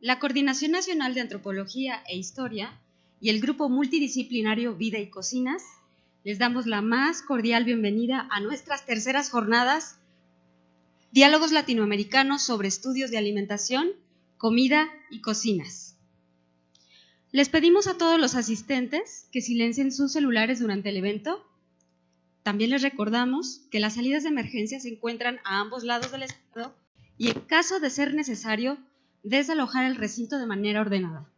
La Coordinación Nacional de Antropología e Historia y el Grupo Multidisciplinario Vida y Cocinas les damos la más cordial bienvenida a nuestras terceras jornadas Diálogos Latinoamericanos sobre Estudios de Alimentación, Comida y Cocinas. Les pedimos a todos los asistentes que silencien sus celulares durante el evento. También les recordamos que las salidas de emergencia se encuentran a ambos lados del estrado y en caso de ser necesario, desalojar el recinto de manera ordenada.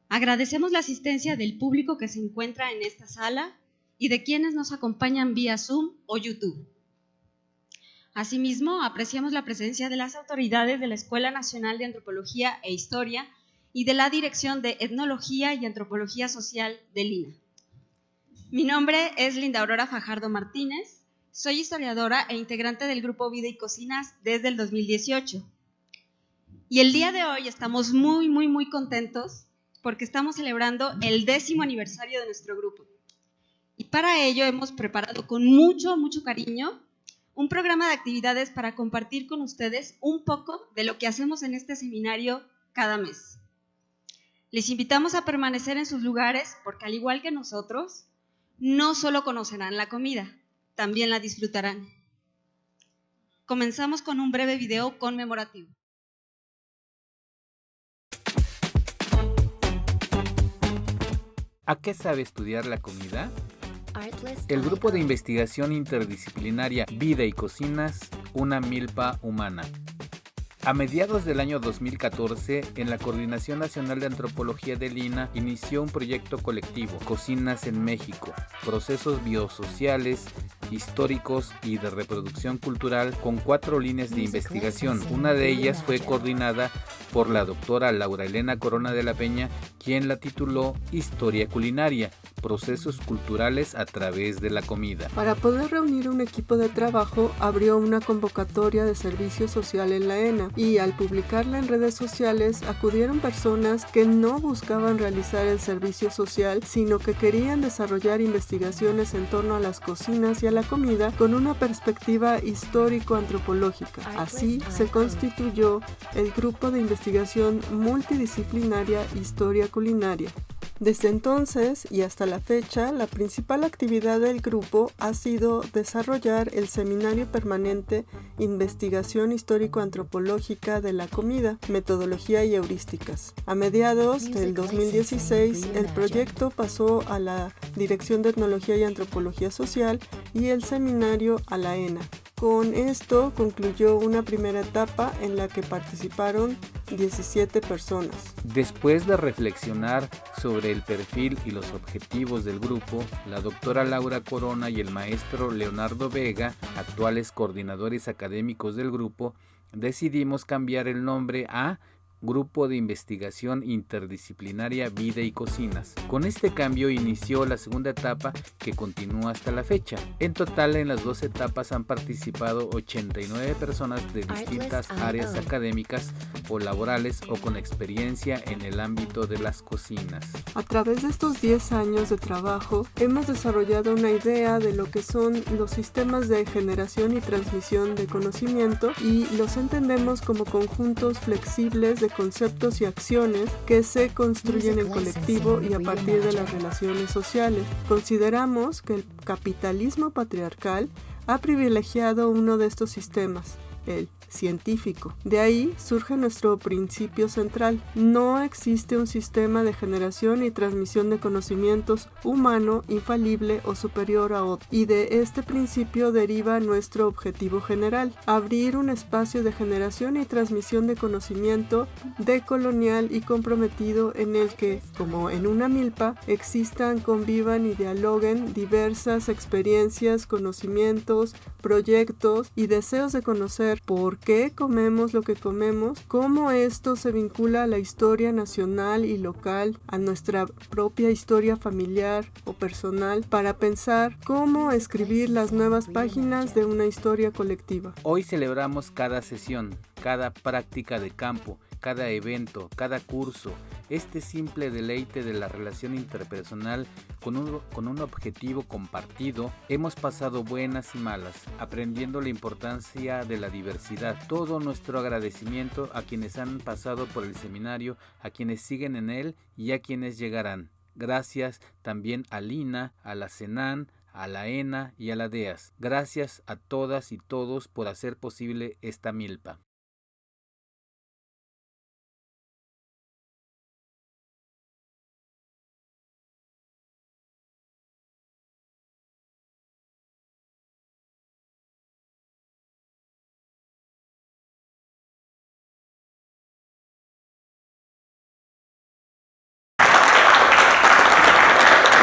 Agradecemos la asistencia del público que se encuentra en esta sala y de quienes nos acompañan vía Zoom o YouTube. Asimismo, apreciamos la presencia de las autoridades de la Escuela Nacional de Antropología e Historia y de la Dirección de Etnología y Antropología Social de Lina. Mi nombre es Linda Aurora Fajardo Martínez, soy historiadora e integrante del Grupo Vida y Cocinas desde el 2018. Y el día de hoy estamos muy contentos porque estamos celebrando el 10º aniversario de nuestro grupo. Y para ello hemos preparado con mucho cariño un programa de actividades para compartir con ustedes un poco de lo que hacemos en este seminario cada mes. Les invitamos a permanecer en sus lugares porque, al igual que nosotros, no solo conocerán la comida, también la disfrutarán. Comenzamos con un breve video conmemorativo. ¿A qué sabe estudiar la comida? El Grupo de Investigación Interdisciplinaria Vida y Cocinas, una milpa humana. A mediados del año 2014, en la Coordinación Nacional de Antropología de Lina, inició un proyecto colectivo, Cocinas en México, procesos biosociales, históricos y de reproducción cultural, con 4 líneas de investigación. Una de ellas fue coordinada por la doctora Laura Elena Corona de la Peña, quien la tituló Historia Culinaria, procesos culturales a través de la comida. Para poder reunir un equipo de trabajo, abrió una convocatoria de servicio social en la ENA y al publicarla en redes sociales acudieron personas que no buscaban realizar el servicio social, sino que querían desarrollar investigaciones en torno a las cocinas y a la comida con una perspectiva histórico-antropológica. Así se constituyó el Grupo de Investigación Multidisciplinaria Historia Culinaria. Desde entonces y hasta la fecha, la principal actividad del grupo ha sido desarrollar el Seminario Permanente Investigación Histórico-Antropológica de la Comida, Metodología y Heurísticas. A mediados del 2016, el proyecto pasó a la Dirección de Etnología y Antropología Social y el seminario a la ENA. Con esto concluyó una primera etapa en la que participaron 17 personas. Después de reflexionar sobre el perfil y los objetivos del grupo, la doctora Laura Corona y el maestro Leonardo Vega, actuales coordinadores académicos del grupo, decidimos cambiar el nombre a Grupo de Investigación Interdisciplinaria Vida y Cocinas. Con este cambio inició la segunda etapa que continúa hasta la fecha. En total, en las 2 etapas han participado 89 personas de distintas áreas académicas o laborales o con experiencia en el ámbito de las cocinas. A través de estos 10 años de trabajo, hemos desarrollado una idea de lo que son los sistemas de generación y transmisión de conocimiento y los entendemos como conjuntos flexibles de conceptos y acciones que se construyen en colectivo y a partir de las relaciones sociales. Consideramos que el capitalismo patriarcal ha privilegiado uno de estos sistemas, el científico. De ahí surge nuestro principio central. No existe un sistema de generación y transmisión de conocimientos humano, infalible o superior a otro. Y de este principio deriva nuestro objetivo general: abrir un espacio de generación y transmisión de conocimiento decolonial y comprometido en el que, como en una milpa, existan, convivan y dialoguen diversas experiencias, conocimientos, proyectos y deseos de conocer por qué comemos lo que comemos, cómo esto se vincula a la historia nacional y local, a nuestra propia historia familiar o personal, para pensar cómo escribir las nuevas páginas de una historia colectiva. Hoy celebramos cada sesión, cada práctica de campo, cada evento, cada curso, este simple deleite de la relación interpersonal con un objetivo compartido, hemos pasado buenas y malas, aprendiendo la importancia de la diversidad. Todo nuestro agradecimiento a quienes han pasado por el seminario, a quienes siguen en él y a quienes llegarán. Gracias también a Lina, a la CENAN, a la ENA y a la DEAS. Gracias a todas y todos por hacer posible esta milpa.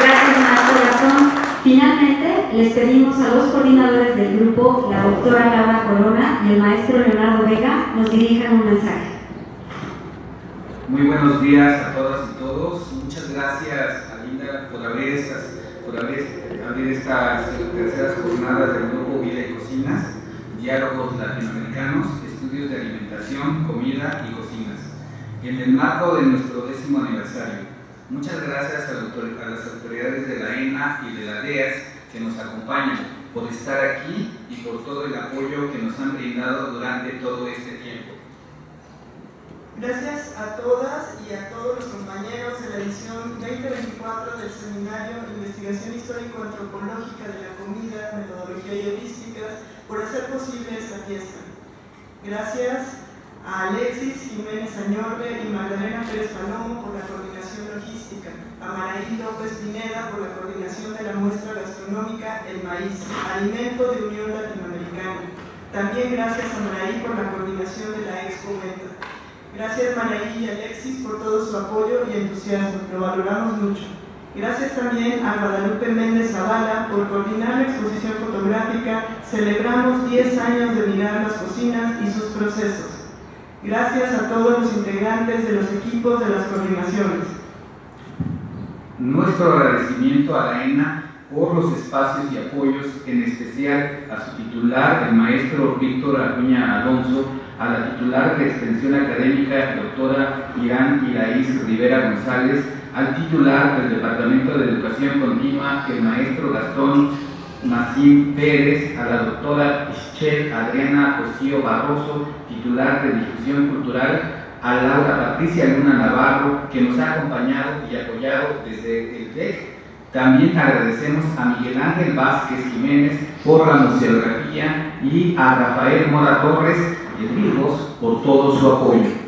Gracias, maestro Gastón. Finalmente, les pedimos a los coordinadores del grupo, la doctora Laura Corona y el maestro Leonardo Vega, nos dirijan un mensaje. Muy buenos días a todas y todos. Muchas gracias a Linda por abrir estas terceras jornadas del grupo Vida y Cocinas, Diálogos Latinoamericanos, Estudios de Alimentación, Comida y Cocinas, en el marco de nuestro 10º aniversario. Muchas gracias a las autoridades de la ENA y de la DEAS que nos acompañan por estar aquí y por todo el apoyo que nos han brindado durante todo este tiempo. Gracias a todas y a todos los compañeros de la edición 2024 del Seminario Investigación Histórico-Antropológica de la Comida, Metodología y Heurísticas por hacer posible esta fiesta. Gracias a Alexis Jiménez Añorbe y Magdalena Pérez Palomo por la coordinación logística, a Maraí López Pineda por la coordinación de la muestra gastronómica El Maíz, Alimento de Unión Latinoamericana. También gracias a Maraí por la coordinación de la Expo Meta. Gracias Maraí y Alexis por todo su apoyo y entusiasmo, lo valoramos mucho. Gracias también a Guadalupe Méndez Zavala por coordinar la exposición fotográfica Celebramos 10 años de mirar las cocinas y sus procesos. Gracias a todos los integrantes de los equipos de las coordinaciones. Nuestro agradecimiento a la ENA por los espacios y apoyos, en especial a su titular, el maestro Víctor Acuña Alonso, a la titular de Extensión Académica, doctora Irán Iraíz Rivera González, al titular del Departamento de Educación Continua, el maestro Gastón Macín Pérez, a la doctora Ischel Adriana Cosío Barroso, titular de Difusión Cultural, a Laura Patricia Luna Navarro, que nos ha acompañado y apoyado desde el TEC. También agradecemos a Miguel Ángel Vázquez Jiménez por la museografía y a Rafael Mora Torres de Virgos por todo su apoyo.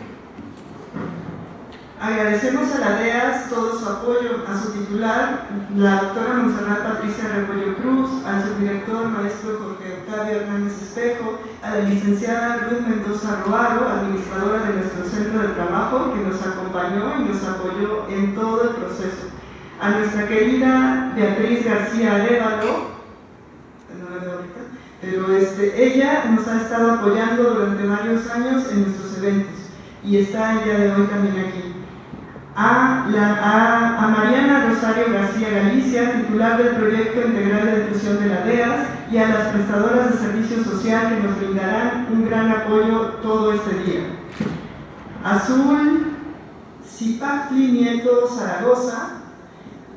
Agradecemos a la DEAS todo su apoyo, a su titular, la doctora Montserrat Patricia Rebollo Cruz, al subdirector maestro Jorge Octavio Hernández Espejo, a la licenciada Ruth Mendoza Roaro, administradora de nuestro centro de trabajo, que nos acompañó y nos apoyó en todo el proceso, a nuestra querida Beatriz García Arévalo, no la veo ahorita, pero ella nos ha estado apoyando durante varios años en nuestros eventos y está el día de hoy también aquí. A Mariana Rosario García Galicia, titular del Proyecto Integral de Difusión de la DEAS, y a las prestadoras de servicio social que nos brindarán un gran apoyo todo este día. Azul Zipacli Nieto Zaragoza,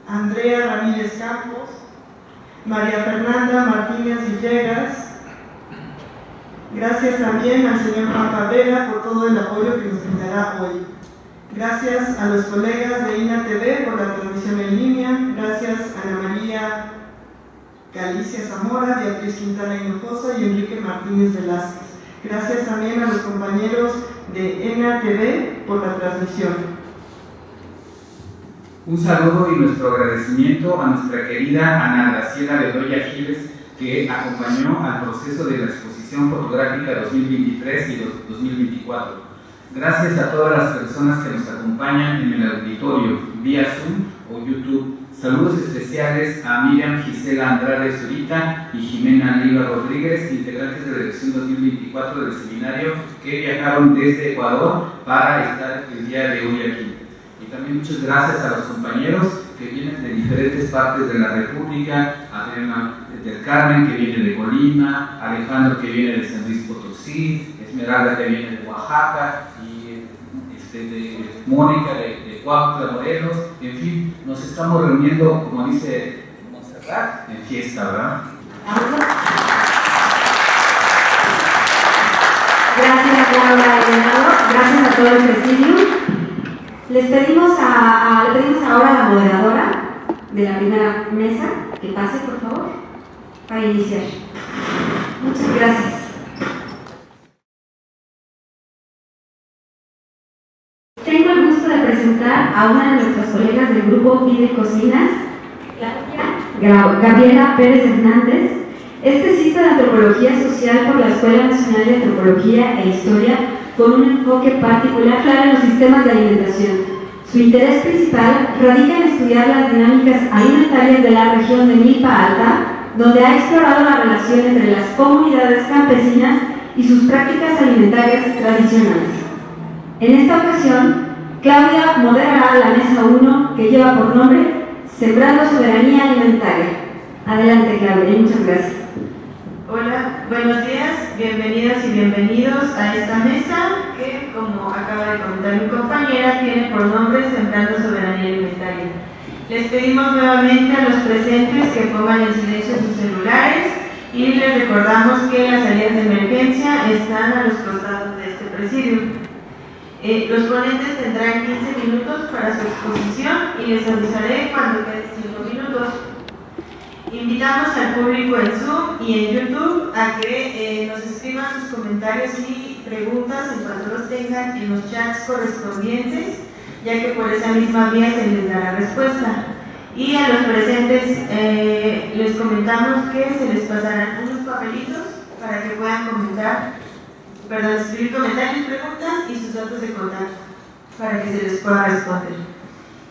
Andrea Ramírez Campos, María Fernanda Martínez Villegas. Gracias también al señor Juan Cabrera por todo el apoyo que nos brindará hoy. Gracias a los colegas de INA TV por la transmisión en línea. Gracias a Ana María Galicia Zamora, Beatriz Quintana Hinojosa y Enrique Martínez Velázquez. Gracias también a los compañeros de ENA TV por la transmisión. Un saludo y nuestro agradecimiento a nuestra querida Ana Graciela Bedoya Giles, que acompañó al proceso de la exposición fotográfica 2023 y 2024. Gracias a todas las personas que nos acompañan en el auditorio, vía Zoom o YouTube. Saludos especiales a Miriam Gisela Andrade Zurita y Jimena Liga Rodríguez, integrantes de la edición 2024 del seminario, que viajaron desde Ecuador para estar el día de hoy aquí. Y también muchas gracias a los compañeros que vienen de diferentes partes de la República, Adriana del Carmen, que viene de Colima, Alejandro, que viene de San Luis Potosí, Esmeralda, que viene de Oaxaca, y de Mónica de Cuautla, Morelos, en fin, nos estamos reuniendo, como dice Montserrat, en fiesta, ¿verdad? Gracias, Laura y Leonardo. Gracias a todo el presidium. Le pedimos ahora a la moderadora de la primera mesa que pase, por favor, para iniciar. Muchas gracias. Tengo el gusto de presentar a una de nuestras colegas del grupo Vida y Cocinas, Gabriela Pérez Hernández. Es tesista de Antropología Social por la Escuela Nacional de Antropología e Historia, con un enfoque particular claro en los sistemas de alimentación. Su interés principal radica en estudiar las dinámicas alimentarias de la región de Milpa Alta, donde ha explorado la relación entre las comunidades campesinas y sus prácticas alimentarias tradicionales. En esta ocasión, Claudia moderará la mesa 1, que lleva por nombre Sembrando Soberanía Alimentaria. Adelante, Claudia, y muchas gracias. Hola, buenos días, bienvenidas y bienvenidos a esta mesa que, como acaba de comentar mi compañera, tiene por nombre Sembrando Soberanía Alimentaria. Les pedimos nuevamente a los presentes que pongan en silencio sus celulares y les recordamos que las salidas de emergencia están a los costados de este presidio. Los ponentes tendrán 15 minutos para su exposición y les avisaré cuando queden 5 minutos. Invitamos al público en Zoom y en YouTube a que nos escriban sus comentarios y preguntas en cuanto los tengan en los chats correspondientes, ya que por esa misma vía se les dará respuesta. Y a los presentes les comentamos que se les pasarán unos papelitos para que puedan escribir comentarios, preguntas y sus datos de contacto para que se les pueda responder.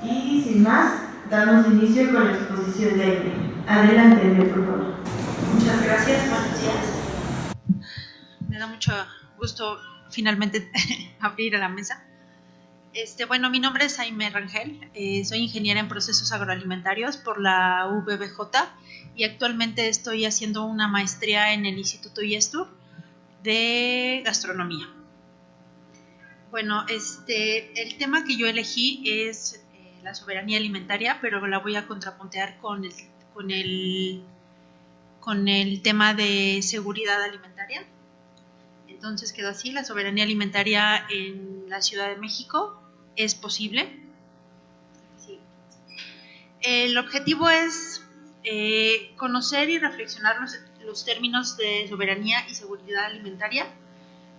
Y sin más, damos inicio con la exposición de Aime. Adelante, por favor. Muchas gracias, buenos días. Me da mucho gusto finalmente abrir a la mesa. Bueno, mi nombre es Aime Rangel, soy ingeniera en procesos agroalimentarios por la UBBJ y actualmente estoy haciendo una maestría en el Instituto IESTUR de gastronomía. Bueno, el tema que yo elegí es la soberanía alimentaria, pero la voy a contrapuntear con el tema de seguridad alimentaria. Entonces quedó así: la soberanía alimentaria en la Ciudad de México es posible. Sí. El objetivo es conocer y reflexionar los términos de soberanía y seguridad alimentaria,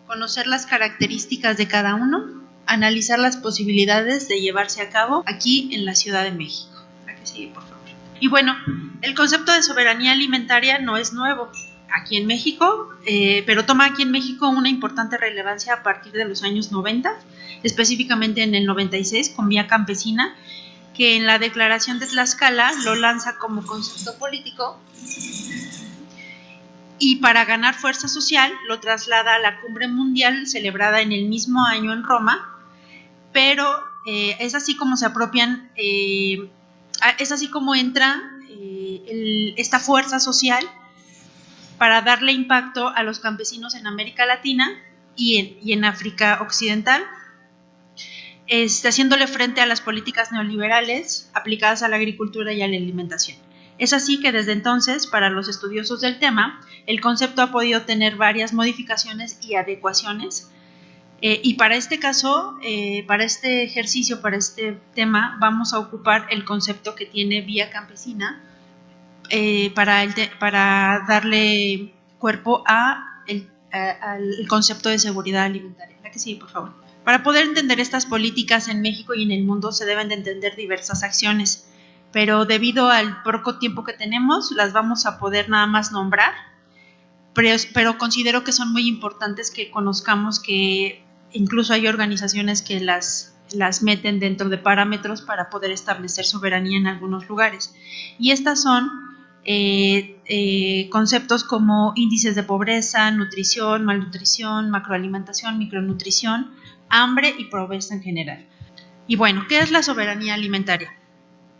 conocer las características de cada uno, analizar las posibilidades de llevarse a cabo aquí en la Ciudad de México. Aquí sigue, por favor. Y bueno, el concepto de soberanía alimentaria no es nuevo aquí en México, pero toma aquí en México una importante relevancia a partir de los años 90, específicamente en el 96 con Vía Campesina, que en la Declaración de Tlaxcala lo lanza como concepto político y para ganar fuerza social lo traslada a la Cumbre Mundial celebrada en el mismo año en Roma, pero es así como se apropian, es así como entra esta fuerza social para darle impacto a los campesinos en América Latina y en África Occidental, haciéndole frente a las políticas neoliberales aplicadas a la agricultura y a la alimentación. Es así que desde entonces, para los estudiosos del tema, el concepto ha podido tener varias modificaciones y adecuaciones. Y para este caso, para este ejercicio, para este tema, vamos a ocupar el concepto que tiene Vía Campesina para darle cuerpo al concepto de seguridad alimentaria. La que sigue, por favor. Para poder entender estas políticas en México y en el mundo se deben de entender diversas acciones, pero debido al poco tiempo que tenemos, las vamos a poder nada más nombrar, pero considero que son muy importantes que conozcamos que incluso hay organizaciones que las meten dentro de parámetros para poder establecer soberanía en algunos lugares. Y estas son conceptos como índices de pobreza, nutrición, malnutrición, macroalimentación, micronutrición, hambre y pobreza en general. Y bueno, ¿qué es la soberanía alimentaria?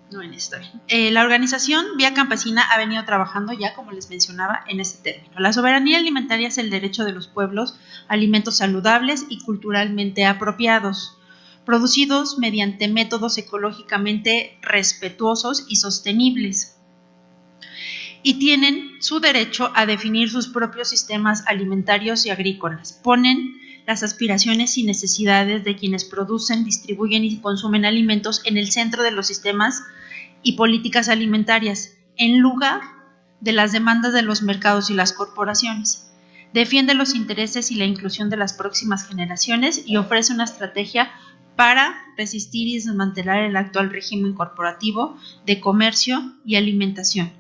No, en esta. La organización Vía Campesina ha venido trabajando ya, como les mencionaba, en este término. La soberanía alimentaria es el derecho de los pueblos a alimentos saludables y culturalmente apropiados, producidos mediante métodos ecológicamente respetuosos y sostenibles. Y tienen su derecho a definir sus propios sistemas alimentarios y agrícolas. Ponen las aspiraciones y necesidades de quienes producen, distribuyen y consumen alimentos en el centro de los sistemas y políticas alimentarias, en lugar de las demandas de los mercados y las corporaciones. Defiende los intereses y la inclusión de las próximas generaciones y ofrece una estrategia para resistir y desmantelar el actual régimen corporativo de comercio y alimentación.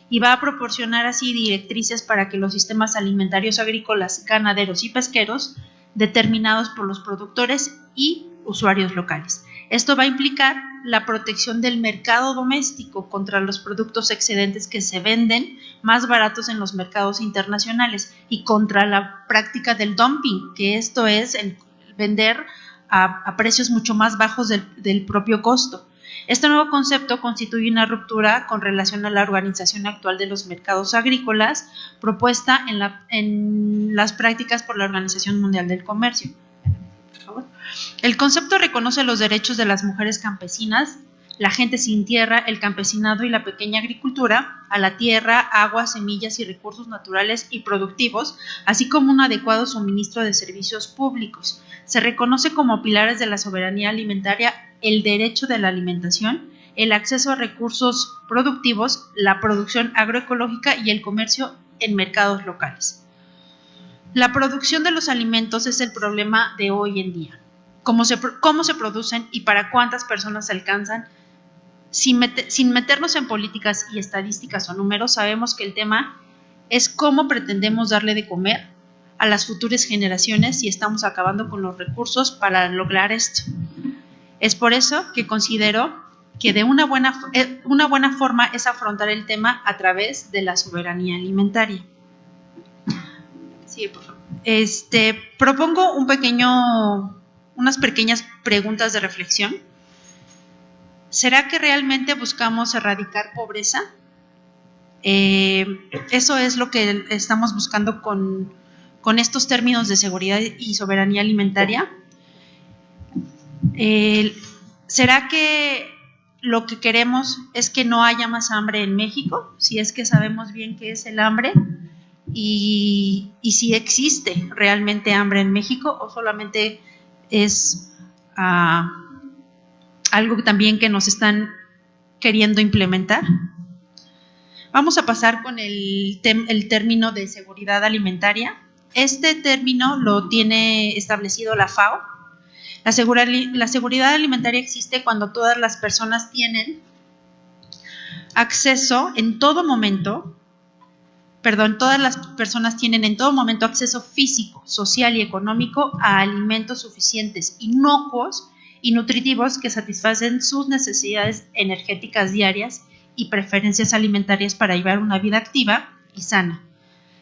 Y va a proporcionar así directrices para que los sistemas alimentarios agrícolas, ganaderos y pesqueros determinados por los productores y usuarios locales. Esto va a implicar la protección del mercado doméstico contra los productos excedentes que se venden más baratos en los mercados internacionales y contra la práctica del dumping, que esto es el vender a precios mucho más bajos del propio costo. Este nuevo concepto constituye una ruptura con relación a la organización actual de los mercados agrícolas propuesta en las prácticas por la Organización Mundial del Comercio. Por favor. El concepto reconoce los derechos de las mujeres campesinas, la gente sin tierra, el campesinado y la pequeña agricultura, a la tierra, agua, semillas y recursos naturales y productivos, así como un adecuado suministro de servicios públicos. Se reconoce como pilares de la soberanía alimentaria el derecho de la alimentación, el acceso a recursos productivos, la producción agroecológica y el comercio en mercados locales. La producción de los alimentos es el problema de hoy en día. Cómo se producen y para cuántas personas se alcanzan. Sin meternos en políticas y estadísticas o números, sabemos que el tema es cómo pretendemos darle de comer a las futuras generaciones si estamos acabando con los recursos para lograr esto. Es por eso que considero que una buena forma es afrontar el tema a través de la soberanía alimentaria. Sí, por favor. Propongo unas pequeñas preguntas de reflexión. ¿Será que realmente buscamos erradicar pobreza? Eso es lo que estamos buscando con estos términos de seguridad y soberanía alimentaria. ¿Será que lo que queremos es que no haya más hambre en México? Si es que sabemos bien qué es el hambre y si existe realmente hambre en México o solamente es algo también que nos están queriendo implementar. Vamos a pasar con el término de seguridad alimentaria. Este término lo tiene establecido la FAO. La seguridad alimentaria existe cuando todas las personas tienen acceso en todo momento, todas las personas tienen en todo momento acceso físico, social y económico a alimentos suficientes, inocuos y nutritivos que satisfacen sus necesidades energéticas diarias y preferencias alimentarias para llevar una vida activa y sana.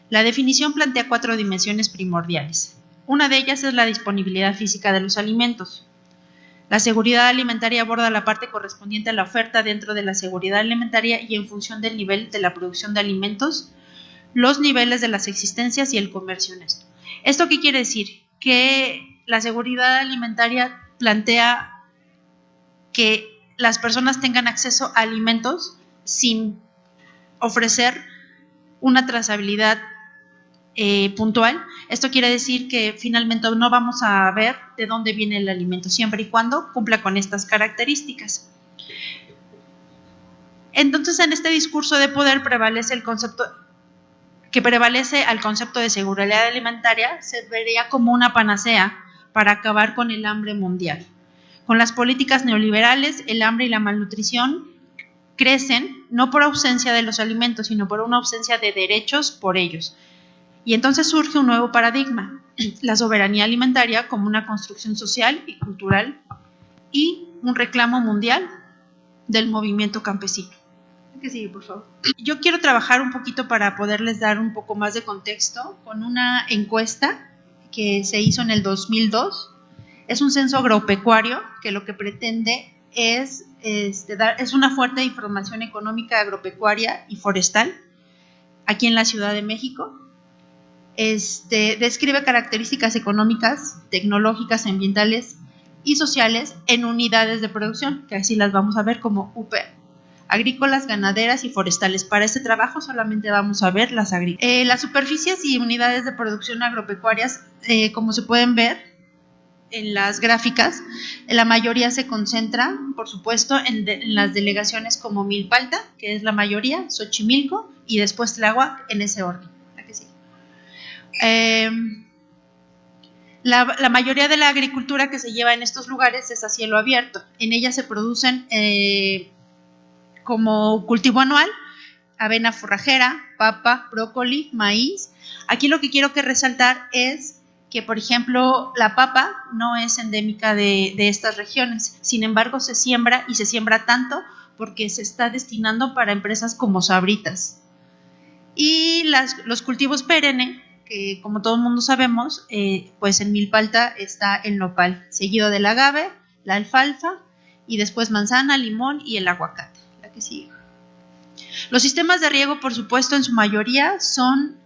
La definición plantea 4 dimensiones primordiales. Una de ellas es la disponibilidad física de los alimentos. La seguridad alimentaria aborda la parte correspondiente a la oferta dentro de la seguridad alimentaria y en función del nivel de la producción de alimentos, los niveles de las existencias y el comercio honesto. ¿Esto qué quiere decir? Que la seguridad alimentaria plantea que las personas tengan acceso a alimentos sin ofrecer una trazabilidad puntual. Esto quiere decir que finalmente no vamos a ver de dónde viene el alimento, siempre y cuando cumpla con estas características. Entonces, en este discurso de poder prevalece el concepto de seguridad alimentaria, se vería como una panacea para acabar con el hambre mundial. Con las políticas neoliberales, el hambre y la malnutrición crecen no por ausencia de los alimentos, sino por una ausencia de derechos por ellos. Y entonces surge un nuevo paradigma, la soberanía alimentaria como una construcción social y cultural y un reclamo mundial del movimiento campesino. Que sigue, por favor. Yo quiero trabajar un poquito para poderles dar un poco más de contexto con una encuesta que se hizo en el 2002. Es un censo agropecuario que lo que pretende es una fuerte información económica agropecuaria y forestal aquí en la Ciudad de México. Describe características económicas, tecnológicas, ambientales y sociales en unidades de producción, que así las vamos a ver como UP, agrícolas, ganaderas y forestales. Para este trabajo solamente vamos a ver las agrícolas. Las superficies y unidades de producción agropecuarias, como se pueden ver en las gráficas, la mayoría se concentra, por supuesto, en las delegaciones como Milpalta, que es la mayoría, Xochimilco y después Tláhuac, en ese orden. La mayoría de la agricultura que se lleva en estos lugares es a cielo abierto. En ella se producen como cultivo anual avena forrajera, papa, brócoli, maíz. Aquí lo que quiero resaltar es que, por ejemplo, la papa no es endémica de estas regiones, sin embargo se siembra y se siembra tanto porque se está destinando para empresas como Sabritas. Y los cultivos perenne, que como todo el mundo sabemos, pues en Milpalta está el nopal, seguido del agave, la alfalfa y después manzana, limón y el aguacate, la que sigue. Los sistemas de riego, por supuesto, en su mayoría son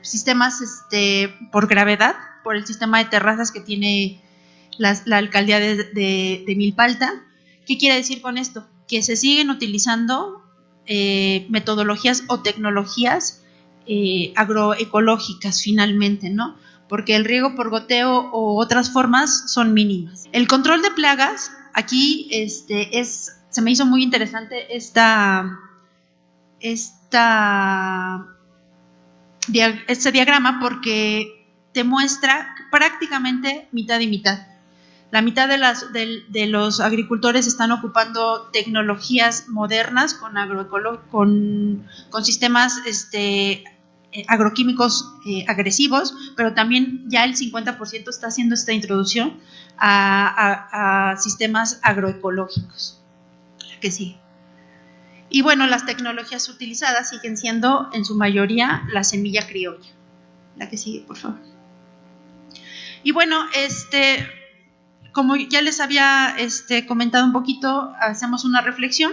sistemas por gravedad, por el sistema de terrazas que tiene la alcaldía de Milpalta. ¿Qué quiere decir con esto? Que se siguen utilizando metodologías o tecnologías agroecológicas finalmente, ¿no? Porque el riego por goteo o otras formas son mínimas. El control de plagas, aquí se me hizo muy interesante este diagrama porque te muestra prácticamente mitad y mitad. La mitad de los agricultores están ocupando tecnologías modernas con sistemas agroquímicos agresivos, pero también ya el 50% está haciendo esta introducción a sistemas agroecológicos. Que sí. Y bueno, las tecnologías utilizadas siguen siendo en su mayoría la semilla criolla. La que sigue, por favor. Y bueno, como ya les había comentado un poquito, hacemos una reflexión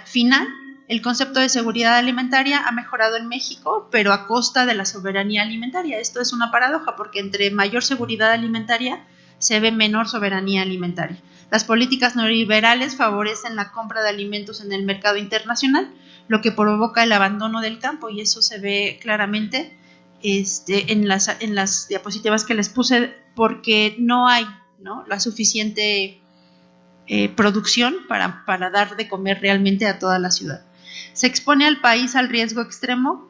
final. El concepto de seguridad alimentaria ha mejorado en México, pero a costa de la soberanía alimentaria. Esto es una paradoja porque entre mayor seguridad alimentaria se ve menor soberanía alimentaria. Las políticas neoliberales favorecen la compra de alimentos en el mercado internacional, lo que provoca el abandono del campo, y eso se ve claramente en las diapositivas que les puse, porque no hay, ¿no?, la suficiente producción para dar de comer realmente a toda la ciudad. Se expone al país al riesgo extremo,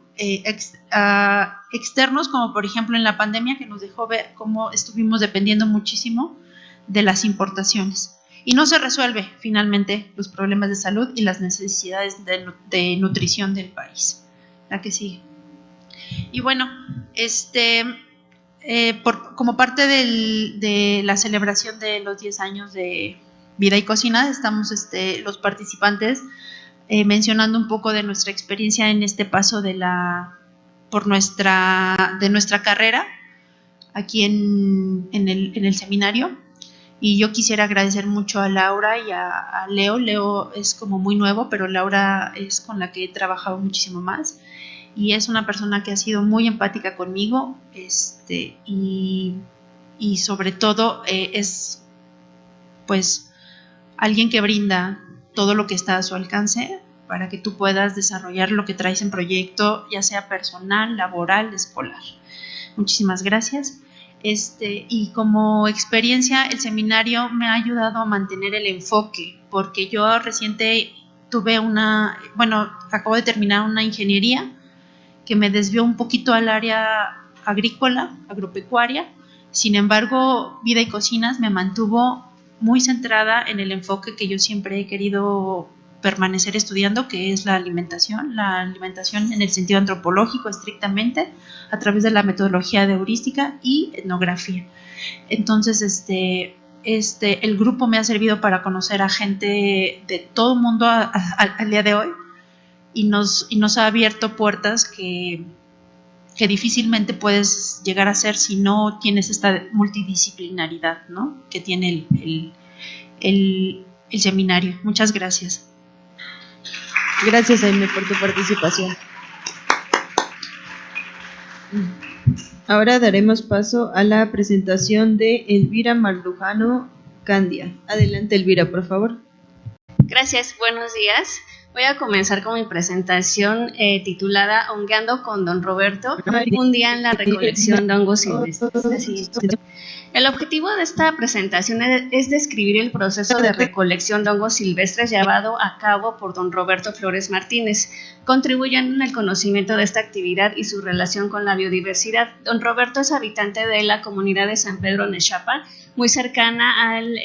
externos, como por ejemplo en la pandemia, que nos dejó ver cómo estuvimos dependiendo muchísimo de las importaciones. Y no se resuelve finalmente los problemas de salud y las necesidades de nutrición del país. La que sigue. Y bueno, como parte de la celebración de los 10 años de Vida y Cocina, estamos los participantes mencionando un poco de nuestra experiencia en este paso de nuestra carrera aquí en el seminario. Y yo quisiera agradecer mucho a Laura y a Leo. Leo es como muy nuevo, pero Laura es con la que he trabajado muchísimo más. Y es una persona que ha sido muy empática conmigo, y sobre todo es pues alguien que brinda todo lo que está a su alcance para que tú puedas desarrollar lo que traes en proyecto, ya sea personal, laboral, escolar. Muchísimas gracias. Y como experiencia, el seminario me ha ayudado a mantener el enfoque, porque yo reciente acabo de terminar una ingeniería que me desvió un poquito al área agrícola, agropecuaria. Sin embargo, Vida y Cocinas me mantuvo muy centrada en el enfoque que yo siempre he querido permanecer estudiando, que es la alimentación en el sentido antropológico estrictamente, a través de la metodología de heurística y etnografía. Entonces, el grupo me ha servido para conocer a gente de todo el mundo al día de hoy, y nos ha abierto puertas que difícilmente puedes llegar a hacer si no tienes esta multidisciplinaridad, ¿no?, que tiene el seminario. Muchas gracias. Gracias, Aime, por tu participación. Ahora daremos paso a la presentación de Elvira Mardujano Candia. Adelante, Elvira, por favor. Gracias, buenos días. Voy a comenzar con mi presentación titulada Hongueando con Don Roberto, un día en la recolección de hongos silvestres. El objetivo de esta presentación es describir el proceso de recolección de hongos silvestres llevado a cabo por don Roberto Flores Martínez, contribuyendo en el conocimiento de esta actividad y su relación con la biodiversidad. Don Roberto es habitante de la comunidad de San Pedro Nexapa, muy cercana al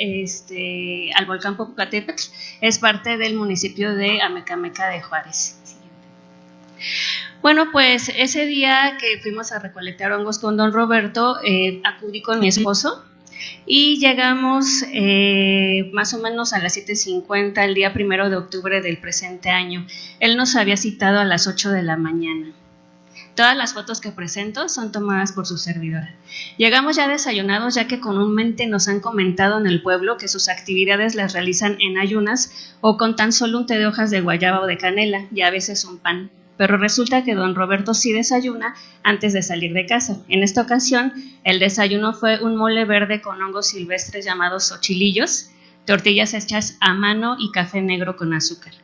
volcán Popocatépetl. Es parte del municipio de Amecameca de Juárez. Bueno, pues ese día que fuimos a recolectar hongos con don Roberto, acudí con mi esposo y llegamos más o menos a las 7:50 el día 1 de octubre del presente año. Él nos había citado a las 8 de la mañana. Todas las fotos que presento son tomadas por su servidora. Llegamos ya desayunados, ya que comúnmente nos han comentado en el pueblo que sus actividades las realizan en ayunas o con tan solo un té de hojas de guayaba o de canela y a veces un pan. Pero resulta que don Roberto sí desayuna antes de salir de casa. En esta ocasión, el desayuno fue un mole verde con hongos silvestres llamados xochilillos, tortillas hechas a mano y café negro con azúcar.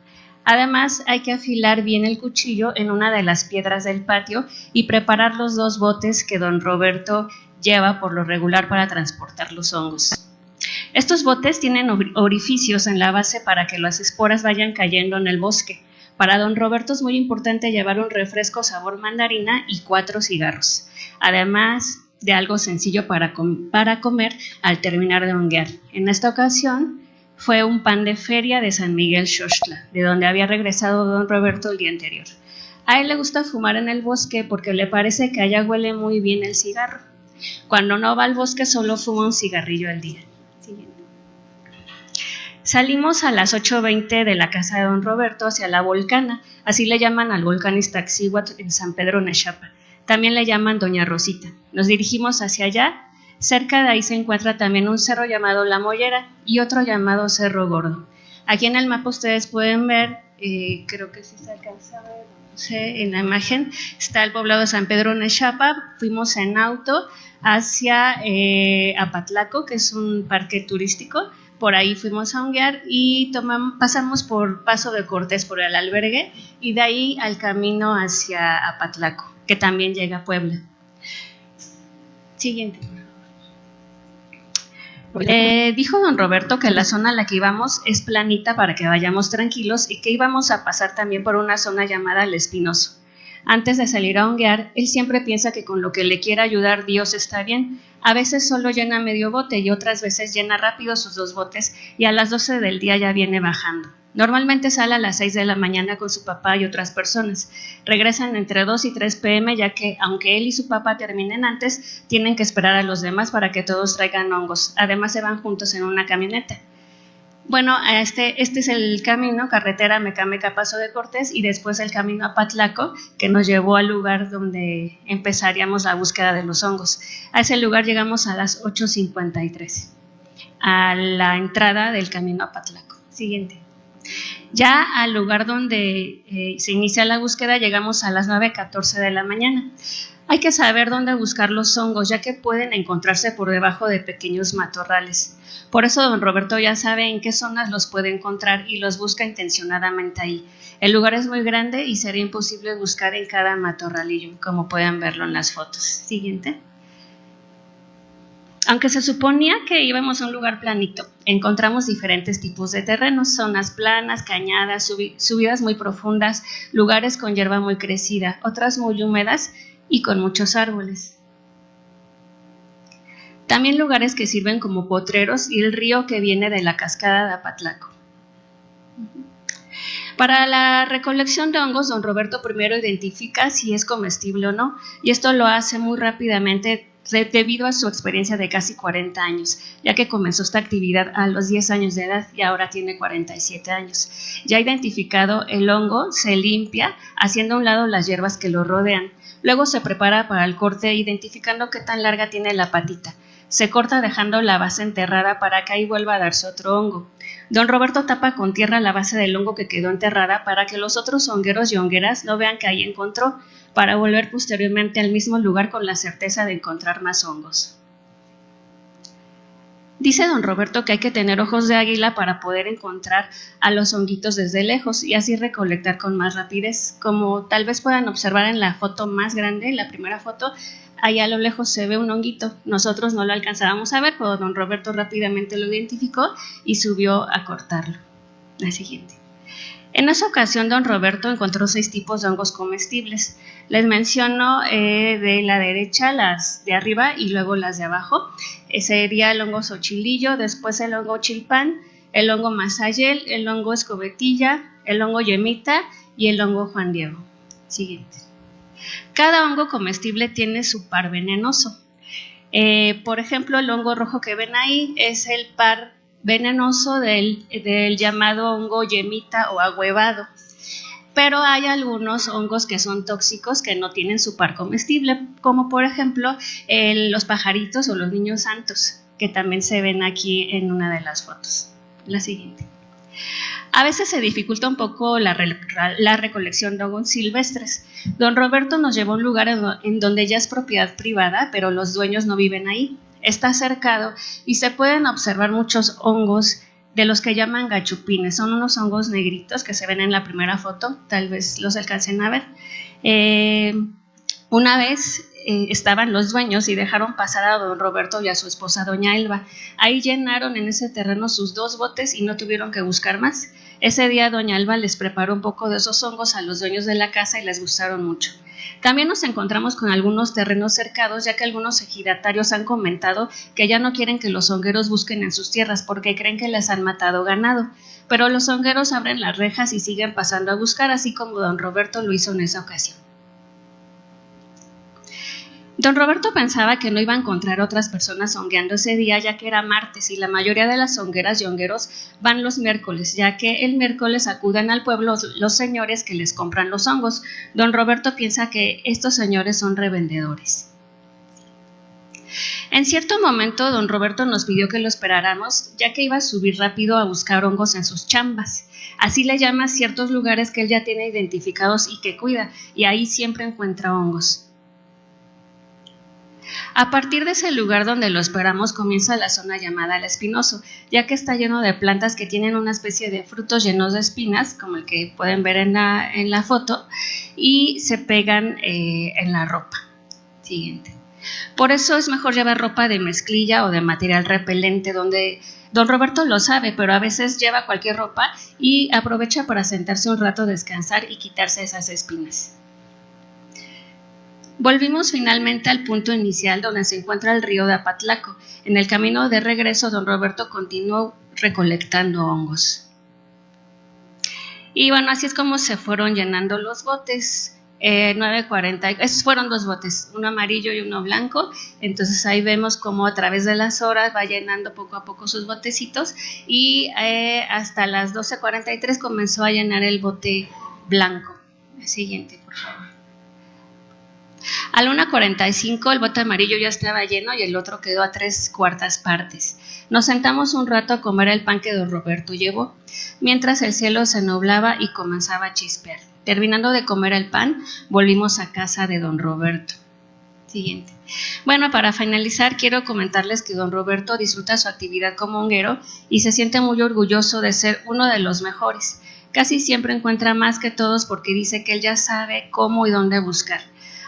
Además, hay que afilar bien el cuchillo en una de las piedras del patio y preparar los 2 botes que don Roberto lleva por lo regular para transportar los hongos. Estos botes tienen orificios en la base para que las esporas vayan cayendo en el bosque. Para don Roberto es muy importante llevar un refresco sabor mandarina y 4 cigarros, además de algo sencillo para comer al terminar de honguear. En esta ocasión fue un pan de feria de San Miguel Xochitla, de donde había regresado don Roberto el día anterior. A él le gusta fumar en el bosque porque le parece que allá huele muy bien el cigarro. Cuando no va al bosque solo fuma un cigarrillo al día. Salimos a las 8:20 de la casa de don Roberto hacia la Volcana, así le llaman al volcán Iztaccíhuatl en San Pedro Nexapa. También le llaman Doña Rosita. Nos dirigimos hacia allá. Cerca de ahí se encuentra también un cerro llamado La Mollera y otro llamado Cerro Gordo. Aquí en el mapa ustedes pueden ver, creo que sí se alcanza a ver, no sé, en la imagen, está el poblado de San Pedro Nexapa. Fuimos en auto hacia Apatlaco, que es un parque turístico. Por ahí fuimos a honguear y pasamos por Paso de Cortés, por el albergue, y de ahí al camino hacia Apatlaco, que también llega a Puebla. Siguiente. Dijo don Roberto que la zona a la que íbamos es planita para que vayamos tranquilos y que íbamos a pasar también por una zona llamada El Espinoso. Antes de salir a honguear, él siempre piensa que con lo que le quiera ayudar Dios está bien. A veces solo llena medio bote y otras veces llena rápido sus 2 botes y a las 12 del día ya viene bajando. Normalmente sale a las 6 de la mañana con su papá y otras personas. Regresan entre 2 y 3 p.m. ya que, aunque él y su papá terminen antes, tienen que esperar a los demás para que todos traigan hongos. Además se van juntos en una camioneta. Bueno, este es el camino, carretera Mecameca Paso de Cortés, y después el camino a Apatlaco, que nos llevó al lugar donde empezaríamos la búsqueda de los hongos. A ese lugar llegamos a las 8:53, a la entrada del camino a Apatlaco. Siguiente. Ya al lugar donde se inicia la búsqueda llegamos a las 9:14 de la mañana. Hay que saber dónde buscar los hongos, ya que pueden encontrarse por debajo de pequeños matorrales. Por eso don Roberto ya sabe en qué zonas los puede encontrar y los busca intencionadamente ahí. El lugar es muy grande y sería imposible buscar en cada matorralillo, como pueden verlo en las fotos. Siguiente. Aunque se suponía que íbamos a un lugar planito, encontramos diferentes tipos de terrenos, zonas planas, cañadas, subidas muy profundas, lugares con hierba muy crecida, otras muy húmedas y con muchos árboles. También lugares que sirven como potreros y el río que viene de la cascada de Apatlaco. Para la recolección de hongos, don Roberto primero identifica si es comestible o no, y esto lo hace muy rápidamente debido a su experiencia de casi 40 años, ya que comenzó esta actividad a los 10 años de edad y ahora tiene 47 años. Ya identificado el hongo, se limpia, haciendo a un lado las hierbas que lo rodean. Luego se prepara para el corte, identificando qué tan larga tiene la patita. Se corta dejando la base enterrada para que ahí vuelva a darse otro hongo. Don Roberto tapa con tierra la base del hongo que quedó enterrada para que los otros hongueros y hongueras no vean que ahí encontró, para volver posteriormente al mismo lugar con la certeza de encontrar más hongos. Dice don Roberto que hay que tener ojos de águila para poder encontrar a los honguitos desde lejos y así recolectar con más rapidez. Como tal vez puedan observar en la foto más grande, la primera foto, allá a lo lejos se ve un honguito. Nosotros no lo alcanzábamos a ver, pero don Roberto rápidamente lo identificó y subió a cortarlo. La siguiente. En esa ocasión, don Roberto encontró 6 tipos de hongos comestibles. Les menciono de la derecha las de arriba y luego las de abajo. Sería el hongo xochilillo, después el hongo chilpán, el hongo mazayel, el hongo escobetilla, el hongo yemita y el hongo Juan Diego. Siguiente. Cada hongo comestible tiene su par venenoso. Por ejemplo, el hongo rojo que ven ahí es el par venenoso del llamado hongo yemita o ahuevado. Pero hay algunos hongos que son tóxicos que no tienen su par comestible, como por ejemplo los pajaritos o los niños santos, que también se ven aquí en una de las fotos. La siguiente. A veces se dificulta un poco la recolección de hongos silvestres. Don Roberto nos llevó a un lugar en donde ya es propiedad privada, pero los dueños no viven ahí. Está cercado y se pueden observar muchos hongos de los que llaman gachupines. Son unos hongos negritos que se ven en la primera foto, tal vez los alcancen a ver. Una vez estaban los dueños y dejaron pasar a don Roberto y a su esposa doña Elba. Ahí llenaron en ese terreno sus 2 botes y no tuvieron que buscar más. Ese día doña Elba les preparó un poco de esos hongos a los dueños de la casa y les gustaron mucho. También nos encontramos con algunos terrenos cercados, ya que algunos ejidatarios han comentado que ya no quieren que los hongueros busquen en sus tierras porque creen que les han matado ganado. Pero los hongueros abren las rejas y siguen pasando a buscar, así como don Roberto lo hizo en esa ocasión. Don Roberto pensaba que no iba a encontrar otras personas hongueando ese día, ya que era martes y la mayoría de las hongueras y hongueros van los miércoles, ya que el miércoles acuden al pueblo los señores que les compran los hongos. Don Roberto piensa que estos señores son revendedores. En cierto momento, don Roberto nos pidió que lo esperáramos, ya que iba a subir rápido a buscar hongos en sus chambas. Así le llama a ciertos lugares que él ya tiene identificados y que cuida, y ahí siempre encuentra hongos. A partir de ese lugar donde lo esperamos comienza la zona llamada El Espinoso, ya que está lleno de plantas que tienen una especie de frutos llenos de espinas, como el que pueden ver en la foto, y se pegan en la ropa. Siguiente. Por eso es mejor llevar ropa de mezclilla o de material repelente, donde don Roberto lo sabe, pero a veces lleva cualquier ropa y aprovecha para sentarse un rato, descansar y quitarse esas espinas. Volvimos finalmente al punto inicial donde se encuentra el río de Apatlaco. En el camino de regreso, don Roberto continuó recolectando hongos. Y bueno, así es como se fueron llenando los botes. 9:40, esos fueron 2 botes, uno amarillo y uno blanco. Entonces ahí vemos cómo a través de las horas va llenando poco a poco sus botecitos y hasta las 12:43 comenzó a llenar el bote blanco. El siguiente, por favor. A la 1:45 el bote amarillo ya estaba lleno y el otro quedó a 3/4 partes. Nos sentamos un rato a comer el pan que don Roberto llevó, mientras el cielo se nublaba y comenzaba a chispear. Terminando de comer el pan, volvimos a casa de don Roberto. Siguiente. Bueno, para finalizar, quiero comentarles que don Roberto disfruta su actividad como honguero y se siente muy orgulloso de ser uno de los mejores. Casi siempre encuentra más que todos porque dice que él ya sabe cómo y dónde buscar.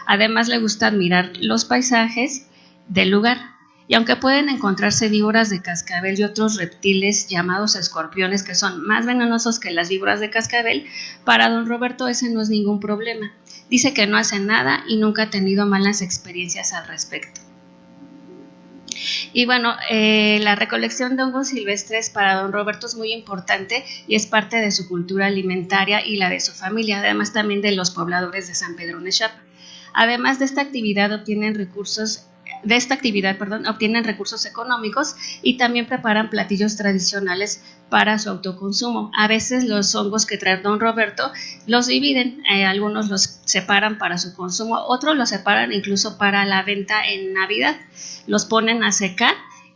Además, le gusta admirar los paisajes del lugar. Y aunque pueden encontrarse víboras de cascabel y otros reptiles llamados escorpiones que son más venenosos que las víboras de cascabel, para don Roberto ese no es ningún problema. Dice que no hace nada y nunca ha tenido malas experiencias al respecto. Y bueno, la recolección de hongos silvestres para don Roberto es muy importante y es parte de su cultura alimentaria y la de su familia, además también de los pobladores de San Pedro Nechapa. Además de esta actividad obtienen recursos de esta actividad, obtienen recursos económicos y también preparan platillos tradicionales para su autoconsumo. A veces los hongos que trae don Roberto los dividen, algunos los separan para su consumo, otros los separan incluso para la venta en Navidad, los ponen a secar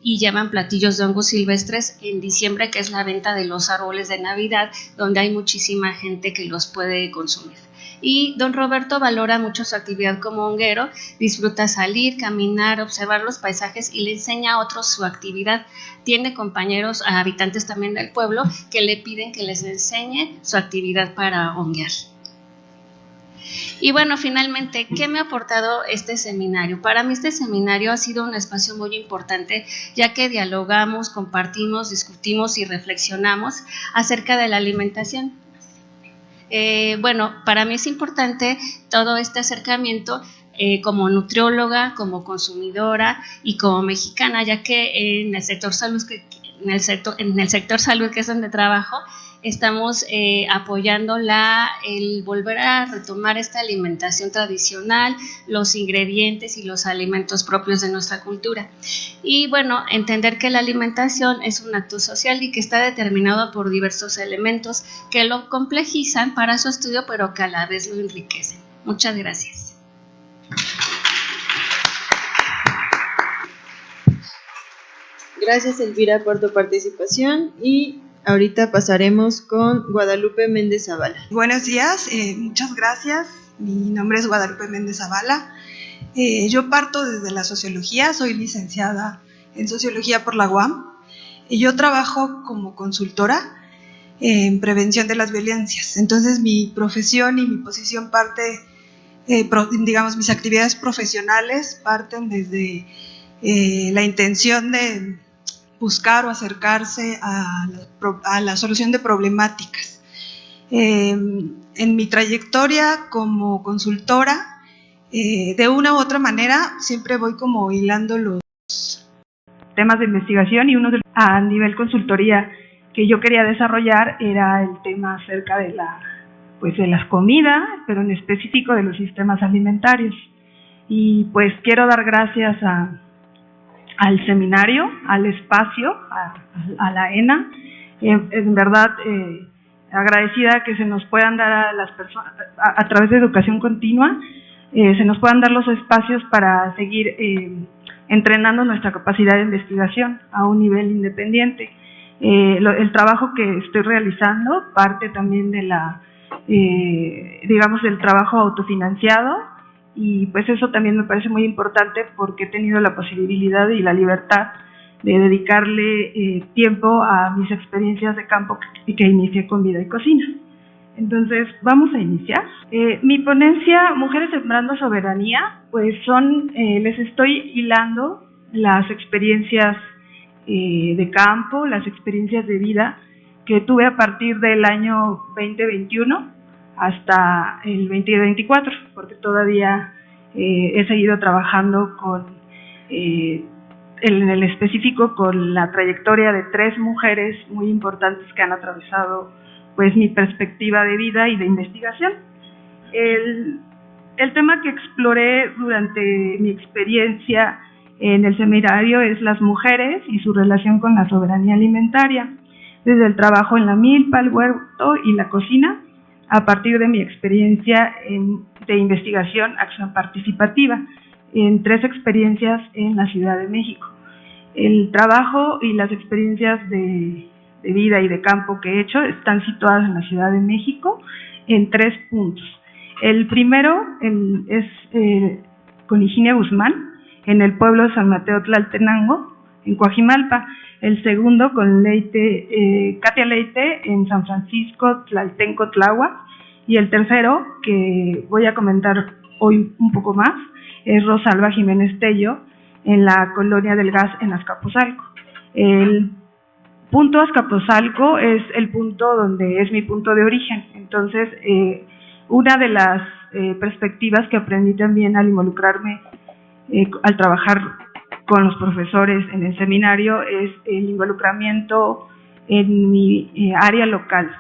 y llevan platillos de hongos silvestres en diciembre, que es la venta de los árboles de Navidad, donde hay muchísima gente que los puede consumir. Y don Roberto valora mucho su actividad como honguero, disfruta salir, caminar, observar los paisajes y le enseña a otros su actividad. Tiene compañeros, habitantes también del pueblo, que le piden que les enseñe su actividad para honguear. Y bueno, finalmente, ¿qué me ha aportado este seminario? Para mí este seminario ha sido un espacio muy importante, ya que dialogamos, compartimos, discutimos y reflexionamos acerca de la alimentación. Bueno, para mí es importante todo este acercamiento como nutrióloga, como consumidora y como mexicana, ya que en el sector salud, en el sector salud, que es donde trabajo, estamos apoyando el volver a retomar esta alimentación tradicional, los ingredientes y los alimentos propios de nuestra cultura. Y bueno, entender que la alimentación es un acto social y que está determinado por diversos elementos que lo complejizan para su estudio, pero que a la vez lo enriquecen. Muchas gracias. Gracias, Elvira, por tu participación, y ahorita pasaremos con Guadalupe Méndez Zavala. Buenos días, muchas gracias. Mi nombre es Guadalupe Méndez Zavala. Yo parto desde la sociología, soy licenciada en sociología por la UAM. Y yo trabajo como consultora en prevención de las violencias. Entonces mi profesión y mi posición parte, digamos, mis actividades profesionales parten desde la intención de buscar o acercarse a la solución de problemáticas. En mi trayectoria como consultora, de una u otra manera, siempre voy como hilando los temas de investigación, y uno a nivel consultoría que yo quería desarrollar era el tema acerca de las comidas, pero en específico de los sistemas alimentarios. Y pues quiero dar gracias al seminario, al espacio, a la ENA, en verdad agradecida que se nos puedan dar a las personas, a través de educación continua, se nos puedan dar los espacios para seguir entrenando nuestra capacidad de investigación a un nivel independiente. El trabajo que estoy realizando parte también de del trabajo autofinanciado, y pues eso también me parece muy importante porque he tenido la posibilidad y la libertad de dedicarle tiempo a mis experiencias de campo que inicié con Vida y Cocina. Entonces, vamos a iniciar. Mi ponencia, Mujeres Sembrando Soberanía, pues les estoy hilando las experiencias de campo, las experiencias de vida que tuve a partir del año 2021 hasta el 2024, porque todavía he seguido trabajando en el específico con la trayectoria de 3 mujeres muy importantes que han atravesado pues mi perspectiva de vida y de investigación. El tema que exploré durante mi experiencia en el seminario es las mujeres y su relación con la soberanía alimentaria, desde el trabajo en la milpa, el huerto y la cocina, a partir de mi experiencia de investigación, acción participativa, en 3 experiencias en la Ciudad de México. El trabajo y las experiencias de vida y de campo que he hecho están situadas en la Ciudad de México en 3 puntos. El primero es con Higinia Guzmán, en el pueblo de San Mateo Tlaltenango, en Coajimalpa. El segundo con Katia Leite, en San Francisco Tlaltenco, Tláhuac. Y el tercero, que voy a comentar hoy un poco más, es Rosalba Jiménez Tello, en la Colonia del Gas, en Azcapotzalco. El punto Azcapotzalco es el punto donde es mi punto de origen. Entonces, una de las perspectivas que aprendí también al involucrarme, al trabajar con los profesores en el seminario, es el involucramiento en mi área local.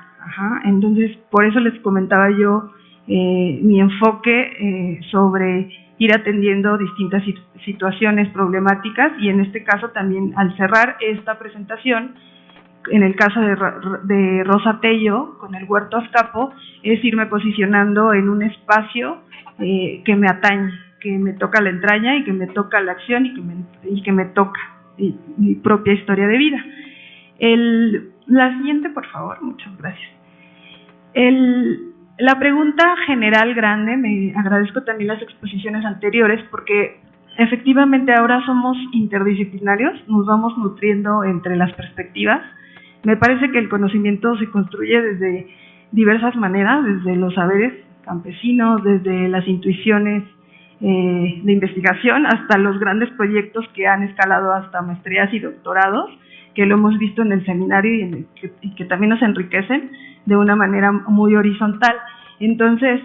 Entonces, por eso les comentaba yo mi enfoque sobre ir atendiendo distintas situaciones problemáticas, y en este caso también al cerrar esta presentación, en el caso de Rosa Tello, con el Huerto Azcapo, es irme posicionando en un espacio que me atañe, que me toca la entraña y que me toca la acción y que me toca mi propia historia de vida. La siguiente, por favor, muchas gracias. La pregunta general grande, me agradezco también las exposiciones anteriores, porque efectivamente ahora somos interdisciplinarios, nos vamos nutriendo entre las perspectivas. Me parece que el conocimiento se construye desde diversas maneras, desde los saberes campesinos, desde las intuiciones de investigación, hasta los grandes proyectos que han escalado hasta maestrías y doctorados, que lo hemos visto en el seminario y que también nos enriquecen de una manera muy horizontal. Entonces,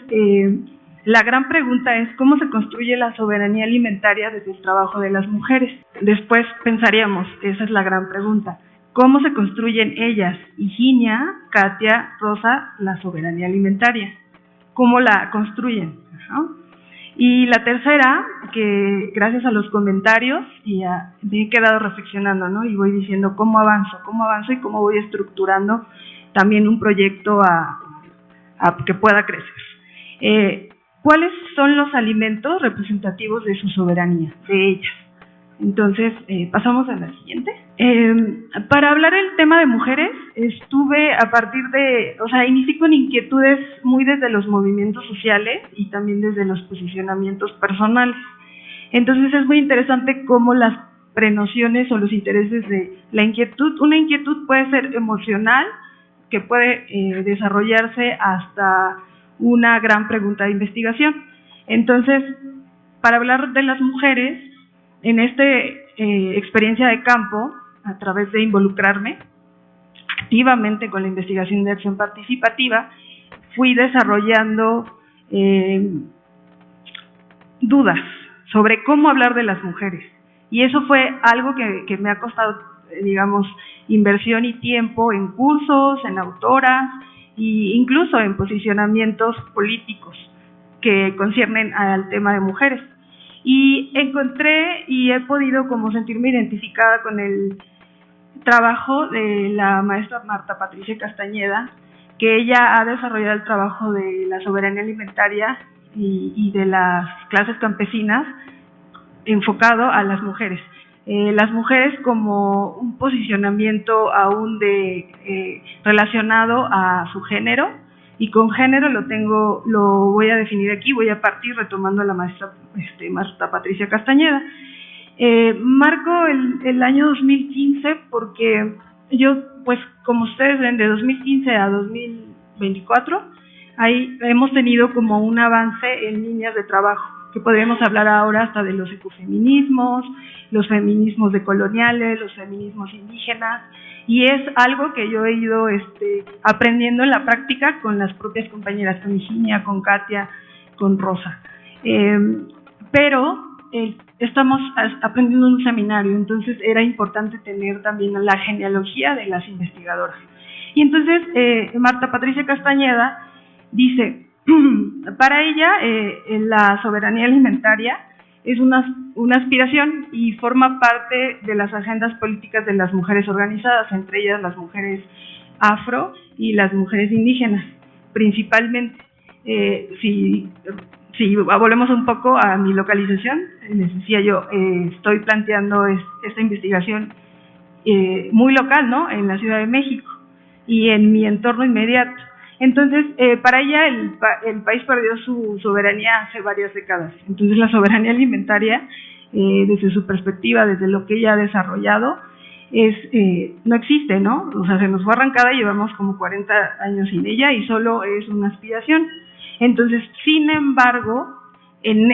la gran pregunta es cómo se construye la soberanía alimentaria desde el trabajo de las mujeres. Después pensaríamos, esa es la gran pregunta, ¿cómo se construyen ellas, Higinia, Katia, Rosa, la soberanía alimentaria? ¿Cómo la construyen? Y la tercera, que gracias a los comentarios me he quedado reflexionando, ¿no? Y voy diciendo cómo avanzo y cómo voy estructurando también un proyecto a que pueda crecer. ¿Cuáles son los alimentos representativos de su soberanía, de ellas? Entonces, pasamos a la siguiente. Para hablar del tema de mujeres, inicié con inquietudes muy desde los movimientos sociales y también desde los posicionamientos personales. Entonces, es muy interesante cómo las prenociones o los intereses de la inquietud, una inquietud puede ser emocional, que puede desarrollarse hasta una gran pregunta de investigación. Entonces, para hablar de las mujeres, en esta experiencia de campo, a través de involucrarme activamente con la investigación de acción participativa, fui desarrollando dudas sobre cómo hablar de las mujeres. Y eso fue algo que me ha costado, digamos, inversión y tiempo en cursos, en autoras e incluso en posicionamientos políticos que conciernen al tema de mujeres. Y encontré y he podido como sentirme identificada con el trabajo de la maestra Marta Patricia Castañeda, que ella ha desarrollado el trabajo de la soberanía alimentaria y de las clases campesinas enfocado a las mujeres. Las mujeres como un posicionamiento aún relacionado a su género, y con género lo voy a definir aquí, voy a partir retomando a la maestra Marta Patricia Castañeda. Marco el año 2015 porque yo, pues como ustedes ven, de 2015 a 2024, ahí hemos tenido como un avance en líneas de trabajo, que podríamos hablar ahora hasta de los ecofeminismos, los feminismos decoloniales, los feminismos indígenas, y es algo que yo he ido aprendiendo en la práctica con las propias compañeras, con Higinia, con Katia, con Rosa. Pero estamos aprendiendo en un seminario, entonces era importante tener también la genealogía de las investigadoras. Y entonces Marta Patricia Castañeda dice, para ella la soberanía alimentaria es una aspiración y forma parte de las agendas políticas de las mujeres organizadas, entre ellas las mujeres afro y las mujeres indígenas, principalmente. Si volvemos un poco a mi localización, les decía yo, estoy planteando esta investigación muy local, ¿no?, en la Ciudad de México y en mi entorno inmediato. Entonces, para ella el país perdió su soberanía hace varias décadas. Entonces, la soberanía alimentaria, desde su perspectiva, desde lo que ella ha desarrollado, no existe, ¿no? O sea, se nos fue arrancada, llevamos como 40 años sin ella y solo es una aspiración. Entonces, sin embargo, en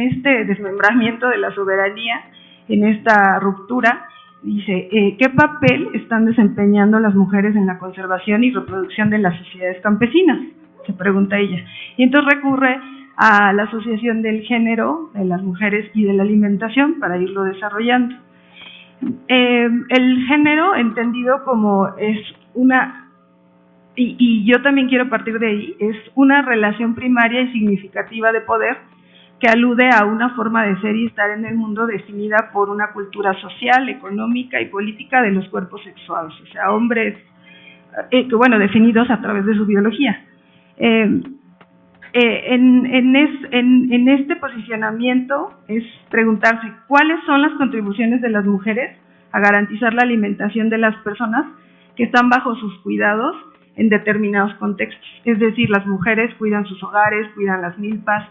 este desmembramiento de la soberanía, en esta ruptura, dice, ¿qué papel están desempeñando las mujeres en la conservación y reproducción de las sociedades campesinas? Se pregunta ella. Y entonces recurre a la asociación del género, de las mujeres y de la alimentación para irlo desarrollando. El género, entendido como es una, y yo también quiero partir de ahí, es una relación primaria y significativa de poder que alude a una forma de ser y estar en el mundo definida por una cultura social, económica y política de los cuerpos sexuados, o sea, hombres, definidos a través de su biología. En este posicionamiento es preguntarse cuáles son las contribuciones de las mujeres a garantizar la alimentación de las personas que están bajo sus cuidados en determinados contextos. Es decir, las mujeres cuidan sus hogares, cuidan las milpas,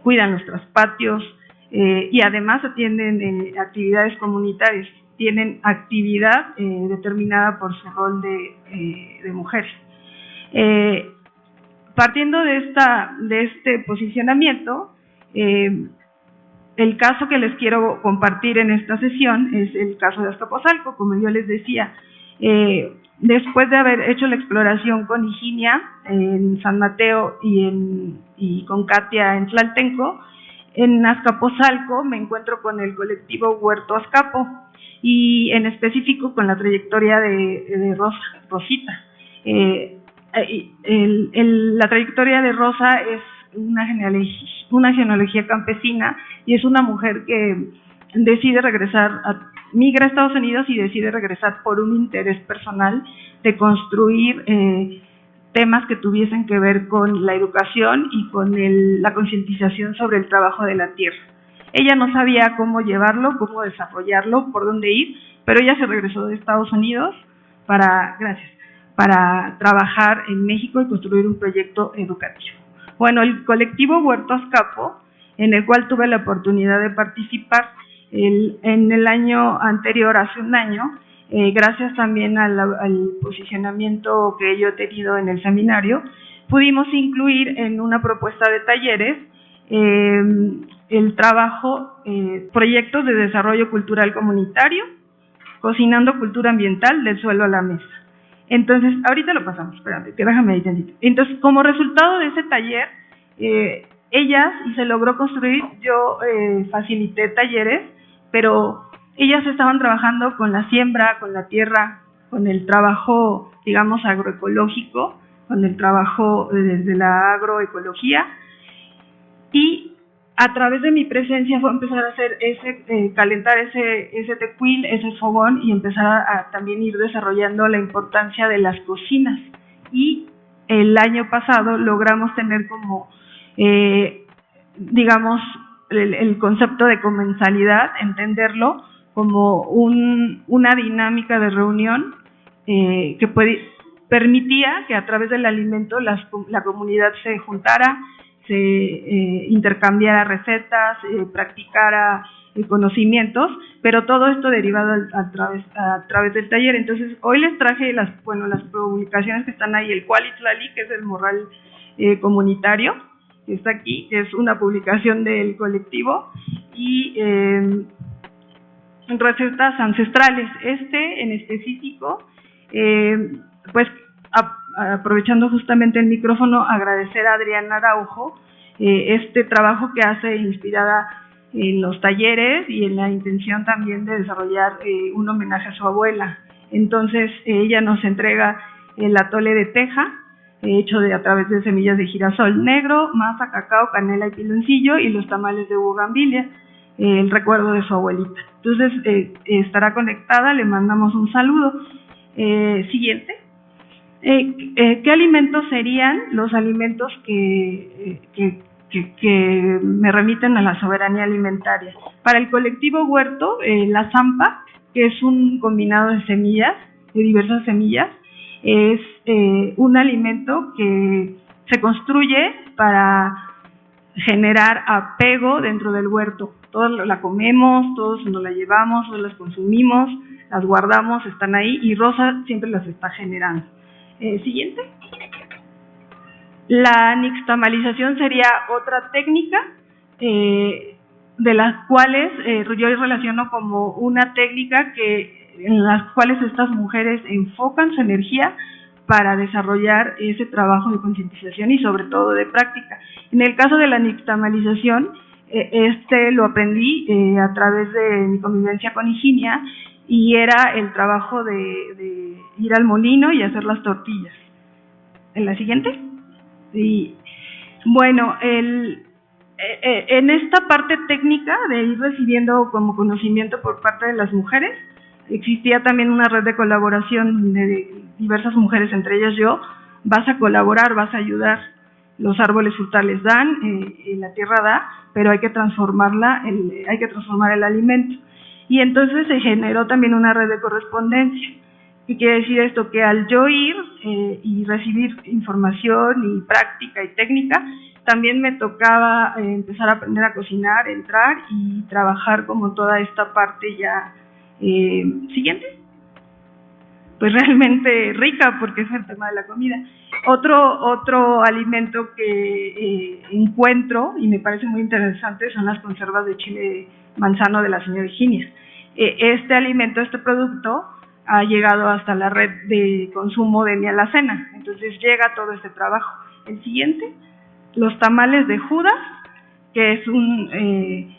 cuidan los traspatios y además atienden actividades comunitarias. Tienen actividad determinada por su rol de mujeres. Partiendo de este posicionamiento, el caso que les quiero compartir en esta sesión es el caso de Azcapotzalco. Como yo les decía, después de haber hecho la exploración con Higinia en San Mateo y con Katia en Tlaltenco, en Azcapotzalco me encuentro con el colectivo Huerto Azcapo y en específico con la trayectoria de Rosita. La trayectoria de Rosa es una genealogía campesina y es una mujer que decide migra a Estados Unidos y decide regresar por un interés personal de construir temas que tuviesen que ver con la educación y con la concientización sobre el trabajo de la tierra. Ella no sabía cómo llevarlo, cómo desarrollarlo, por dónde ir, pero ella se regresó de Estados Unidos para trabajar en México y construir un proyecto educativo. Bueno, el colectivo Huerto Azcapo, en el cual tuve la oportunidad de participar en el año anterior, hace un año, gracias también al posicionamiento que yo he tenido en el seminario, pudimos incluir en una propuesta de talleres el trabajo, proyectos de desarrollo cultural comunitario, cocinando cultura ambiental del suelo a la mesa. Entonces, ahorita lo pasamos, espérate, que déjame ahí tantito. Entonces, como resultado de ese taller, ellas, y se logró construir, yo facilité talleres, pero ellas estaban trabajando con la siembra, con la tierra, con el trabajo, digamos, agroecológico, con el trabajo desde la agroecología, y a través de mi presencia fue empezar a hacer calentar ese tecuil, ese fogón, y empezar a también ir desarrollando la importancia de las cocinas. Y el año pasado logramos tener como, digamos, el concepto de comensalidad, entenderlo como una dinámica de reunión que permitía que a través del alimento la comunidad se juntara, se intercambiara recetas, practicara conocimientos, pero todo esto derivado a través del taller. Entonces, hoy les traje las publicaciones que están ahí, el Cualitlali, que es el morral comunitario, que está aquí, que es una publicación del colectivo, y recetas ancestrales. En específico, pues aprovechando justamente el micrófono, agradecer a Adriana Araujo este trabajo que hace inspirada en los talleres y en la intención también de desarrollar un homenaje a su abuela. Entonces, ella nos entrega el atole de teja, hecho a través de semillas de girasol negro, masa, cacao, canela y piloncillo, y los tamales de bugambilia, el recuerdo de su abuelita. Entonces, estará conectada, le mandamos un saludo. Siguiente. ¿Qué alimentos serían los alimentos que me remiten a la soberanía alimentaria? Para el colectivo Huerto, la zampa, que es un combinado de semillas, de diversas semillas, es un alimento que se construye para generar apego dentro del huerto. Todos la comemos, todos nos la llevamos, todos las consumimos, las guardamos, están ahí, y Rosa siempre las está generando. Siguiente. La nixtamalización sería otra técnica de las cuales yo relaciono como una técnica en las cuales estas mujeres enfocan su energía para desarrollar ese trabajo de concientización y sobre todo de práctica. En el caso de la nixtamalización, lo aprendí a través de mi convivencia con Higinia, y era el trabajo de ir al molino y hacer las tortillas. ¿En la siguiente? Sí. Bueno, en esta parte técnica de ir recibiendo como conocimiento por parte de las mujeres, existía también una red de colaboración de diversas mujeres, entre ellas yo. Vas a colaborar, vas a ayudar, los árboles frutales dan, la tierra da, pero hay que transformar el alimento. Y entonces se generó también una red de correspondencia. ¿Qué quiere decir esto? Que al yo ir y recibir información y práctica y técnica, también me tocaba empezar a aprender a cocinar, entrar y trabajar como toda esta parte ya siguiente, pues realmente rica, porque es el tema de la comida. Otro alimento que encuentro y me parece muy interesante son las conservas de chile manzano de la señora Higinia. Este alimento, este producto, ha llegado hasta la red de consumo de mi alacena, entonces llega todo este trabajo. El siguiente, los tamales de Judas, que es un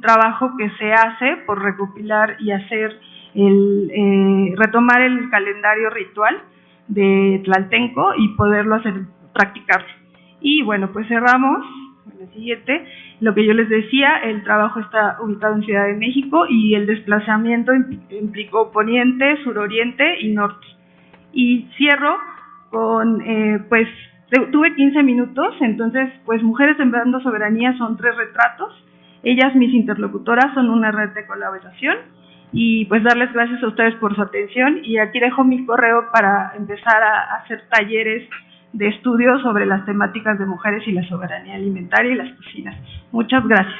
trabajo que se hace por recopilar y hacer retomar el calendario ritual de Tlaltenco y poderlo practicarlo. Y bueno, pues cerramos en el siguiente. Lo que yo les decía, el trabajo está ubicado en Ciudad de México y el desplazamiento implicó poniente, suroriente y norte. Y cierro con, pues, tuve 15 minutos, entonces, pues, Mujeres Sembrando Soberanía son 3 retratos. Ellas, mis interlocutoras, son una red de colaboración. Y pues darles gracias a ustedes por su atención. Y aquí dejo mi correo para empezar a hacer talleres de estudio sobre las temáticas de mujeres y la soberanía alimentaria y las cocinas. Muchas gracias.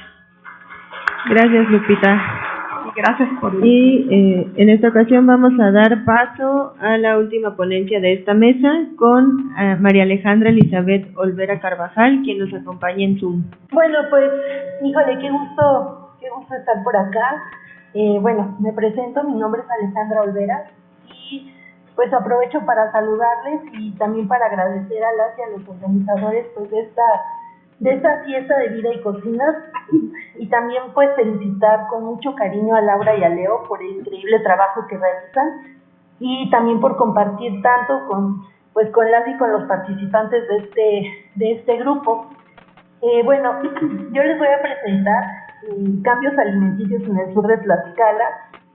Gracias, Lupita. Y gracias por... Y en esta ocasión vamos a dar paso a la última ponencia de esta mesa con María Alejandra Elizabeth Olvera Carvajal, quien nos acompaña en Zoom. Bueno, pues, híjole, qué gusto estar por acá. Bueno, me presento, mi nombre es Alejandra Olvera y pues aprovecho para saludarles y también para agradecer a las y a los organizadores pues de esta fiesta de vida y cocinas y también pues felicitar con mucho cariño a Laura y a Leo por el increíble trabajo que realizan y también por compartir tanto con las y con los participantes de este grupo. Bueno, yo les voy a presentar cambios alimenticios en el sur de Tlaxcala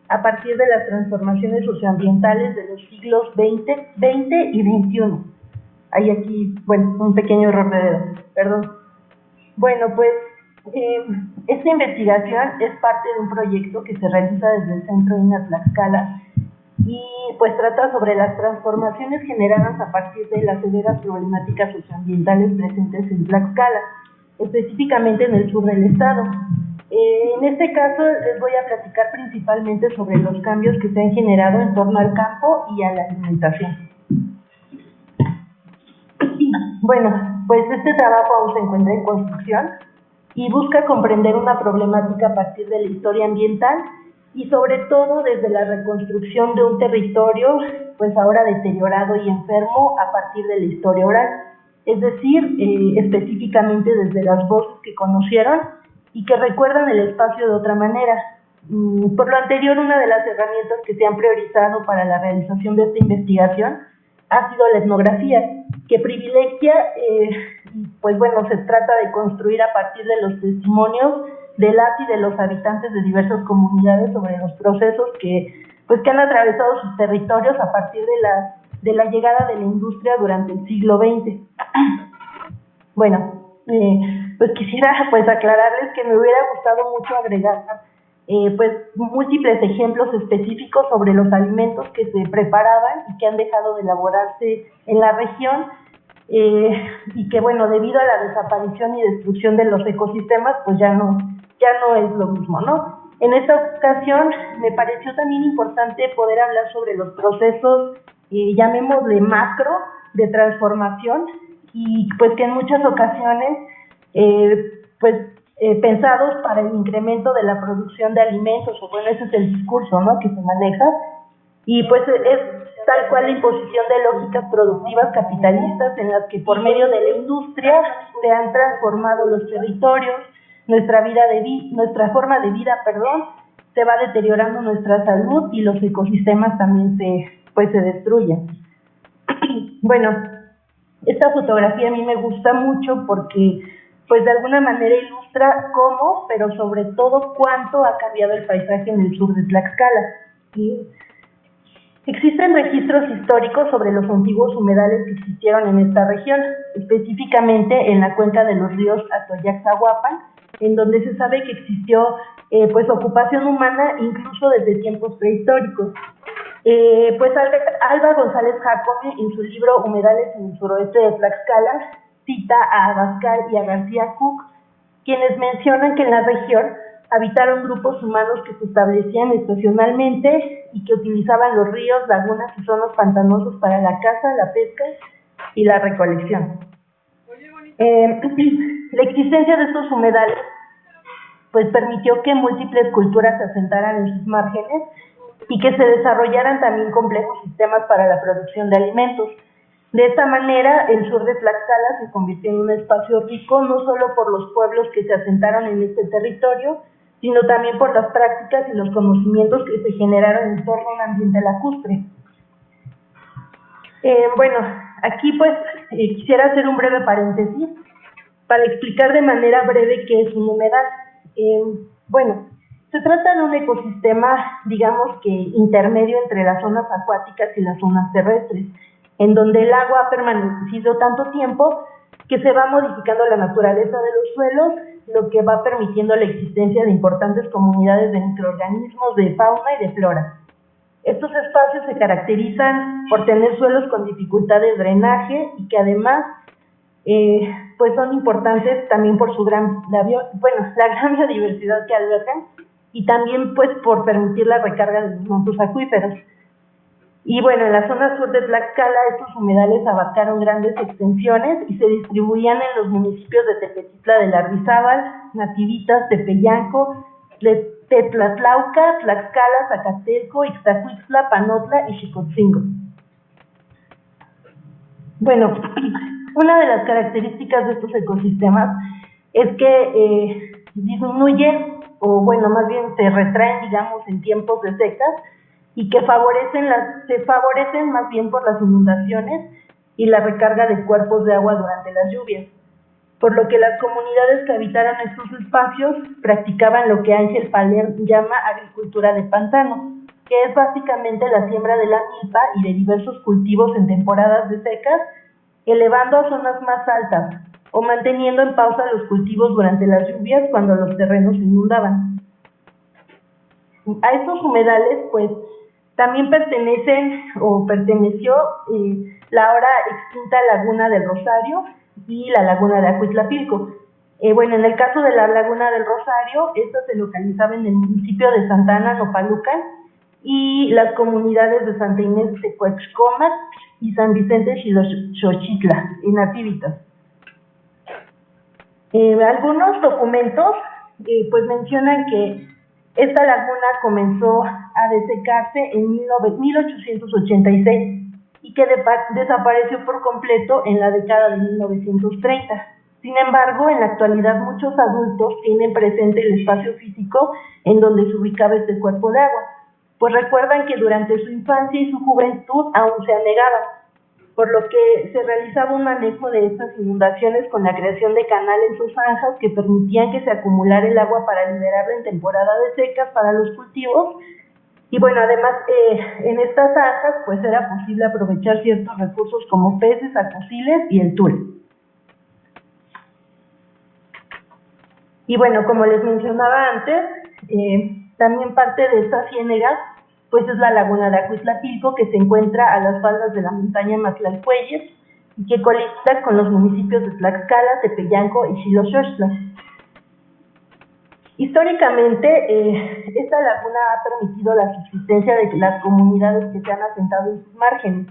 a partir de las transformaciones socioambientales de los siglos XX y XXI. Hay aquí, bueno, un pequeño error de dedo, perdón. Bueno, pues esta investigación es parte de un proyecto que se realiza desde el Centro INA Tlaxcala y pues trata sobre las transformaciones generadas a partir de las severas problemáticas socioambientales presentes en Tlaxcala, específicamente en el sur del estado. En este caso les voy a platicar principalmente sobre los cambios que se han generado en torno al campo y a la alimentación. Bueno, pues este trabajo aún se encuentra en construcción y busca comprender una problemática a partir de la historia ambiental y sobre todo desde la reconstrucción de un territorio pues ahora deteriorado y enfermo a partir de la historia oral, es decir, específicamente desde las voces que conocieron y que recuerdan el espacio de otra manera. Por lo anterior, una de las herramientas que se han priorizado para la realización de esta investigación ha sido la etnografía, que privilegia, pues bueno, se trata de construir a partir de los testimonios de las y de los habitantes de diversas comunidades sobre los procesos que han atravesado sus territorios a partir de la llegada de la industria durante el siglo XX. Bueno, pues quisiera pues aclararles que me hubiera gustado mucho agregar pues múltiples ejemplos específicos sobre los alimentos que se preparaban y que han dejado de elaborarse en la región y que bueno, debido a la desaparición y destrucción de los ecosistemas pues ya no es lo mismo, ¿no? En esta ocasión me pareció también importante poder hablar sobre los procesos llamémosle macro de transformación y pues que en muchas ocasiones pensados para el incremento de la producción de alimentos, o bueno, ese es el discurso, ¿no?, que se maneja, y pues es tal cual la imposición de lógicas productivas capitalistas en las que por medio de la industria se han transformado los territorios, nuestra forma de vida, se va deteriorando nuestra salud y los ecosistemas también se destruyen. Bueno, esta fotografía a mí me gusta mucho porque pues de alguna manera ilustra cómo, pero sobre todo cuánto ha cambiado el paisaje en el sur de Tlaxcala. ¿Sí? Existen registros históricos sobre los antiguos humedales que existieron en esta región, específicamente en la cuenca de los ríos Atoyac-Zahuapan, en donde se sabe que existió pues ocupación humana incluso desde tiempos prehistóricos. Pues Alba González Jacome, en su libro Humedales en el suroeste de Tlaxcala, cita a Abascal y a García Cook, quienes mencionan que en la región habitaron grupos humanos que se establecían estacionalmente y que utilizaban los ríos, lagunas y zonas pantanosos para la caza, la pesca y la recolección. La existencia de estos humedales pues permitió que múltiples culturas se asentaran en sus márgenes y que se desarrollaran también complejos sistemas para la producción de alimentos. De esta manera, el sur de Tlaxcala se convirtió en un espacio rico no solo por los pueblos que se asentaron en este territorio, sino también por las prácticas y los conocimientos que se generaron en torno a un ambiente lacustre. Bueno, aquí pues quisiera hacer un breve paréntesis para explicar de manera breve qué es un humedal. Bueno, se trata de un ecosistema, digamos que intermedio entre las zonas acuáticas y las zonas terrestres, en donde el agua ha permanecido tanto tiempo que se va modificando la naturaleza de los suelos, lo que va permitiendo la existencia de importantes comunidades de microorganismos, de fauna y de flora. Estos espacios se caracterizan por tener suelos con dificultad de drenaje y que además pues son importantes también por su la gran biodiversidad que albergan y también pues por permitir la recarga de los mantos acuíferos. Y bueno, en la zona sur de Tlaxcala estos humedales abarcaron grandes extensiones y se distribuían en los municipios de Tepetitla de Lardizábal, Nativitas, Tepeyanco, Tetlatlauca, Tlaxcala, Zacatelco, Ixtacuixtla, Panotla y Xicotzingo. Bueno, una de las características de estos ecosistemas es que disminuyen, o bueno, más bien se retraen, digamos, en tiempos de secas, y que se favorecen más bien por las inundaciones y la recarga de cuerpos de agua durante las lluvias, por lo que las comunidades que habitaron estos espacios practicaban lo que Ángel Paler llama agricultura de pantano, que es básicamente la siembra de la milpa y de diversos cultivos en temporadas de secas, elevando a zonas más altas o manteniendo en pausa los cultivos durante las lluvias cuando los terrenos se inundaban. A estos humedales, pues, también perteneció la ahora extinta Laguna del Rosario y la Laguna de Acuitlapilco. Bueno, en el caso de la Laguna del Rosario, esta se localizaba en el municipio de Santa Ana, Nopalucan, y las comunidades de Santa Inés de Coexcomac y San Vicente Xiloxochitla, en Nativitas. Algunos documentos pues mencionan que esta laguna comenzó a desecarse en 1886 y que desapareció por completo en la década de 1930. Sin embargo, en la actualidad muchos adultos tienen presente el espacio físico en donde se ubicaba este cuerpo de agua, pues recuerdan que durante su infancia y su juventud aún se anegaba, por lo que se realizaba un manejo de estas inundaciones con la creación de canales o zanjas que permitían que se acumulara el agua para liberarla en temporada de secas para los cultivos. Y bueno, además en estas zanjas pues era posible aprovechar ciertos recursos como peces, arcosiles y el tule. Y bueno, como les mencionaba antes, también parte de estas ciénegas pues es la Laguna de Acuitlapilco, que se encuentra a las faldas de la montaña Matlalcueyes y que colinda con los municipios de Tlaxcala, Tepeyanco y Xiloxochtla. Históricamente, esta laguna ha permitido la subsistencia de las comunidades que se han asentado en sus márgenes.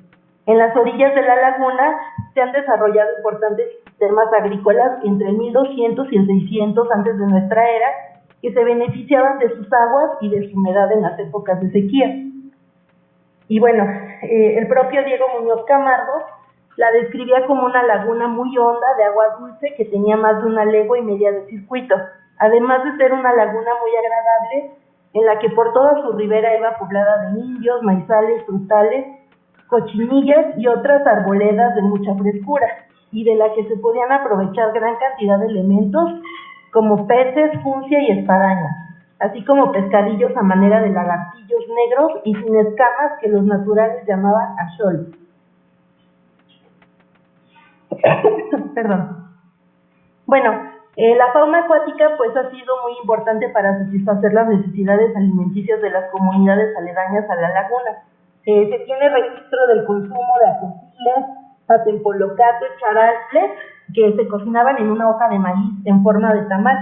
En las orillas de la laguna se han desarrollado importantes sistemas agrícolas entre el 1200 y el 600 antes de nuestra era, que se beneficiaban de sus aguas y de su humedad en las épocas de sequía. Y bueno, el propio Diego Muñoz Camargo la describía como una laguna muy honda de agua dulce que tenía más de 1,5 leguas de circuito, además de ser una laguna muy agradable en la que por toda su ribera iba poblada de indios, maizales, frutales, cochinillas y otras arboledas de mucha frescura. y de la que se podían aprovechar gran cantidad de elementos como peces, juncia y espadañas, así como pescadillos a manera de lagartillos negros y sin escamas que los naturales llamaban axol. Perdón. Bueno, la fauna acuática pues ha sido muy importante para satisfacer las necesidades alimenticias de las comunidades aledañas a la laguna. Se tiene registro del consumo de acuafiles, patempolocato y charales que se cocinaban en una hoja de maíz en forma de tamal.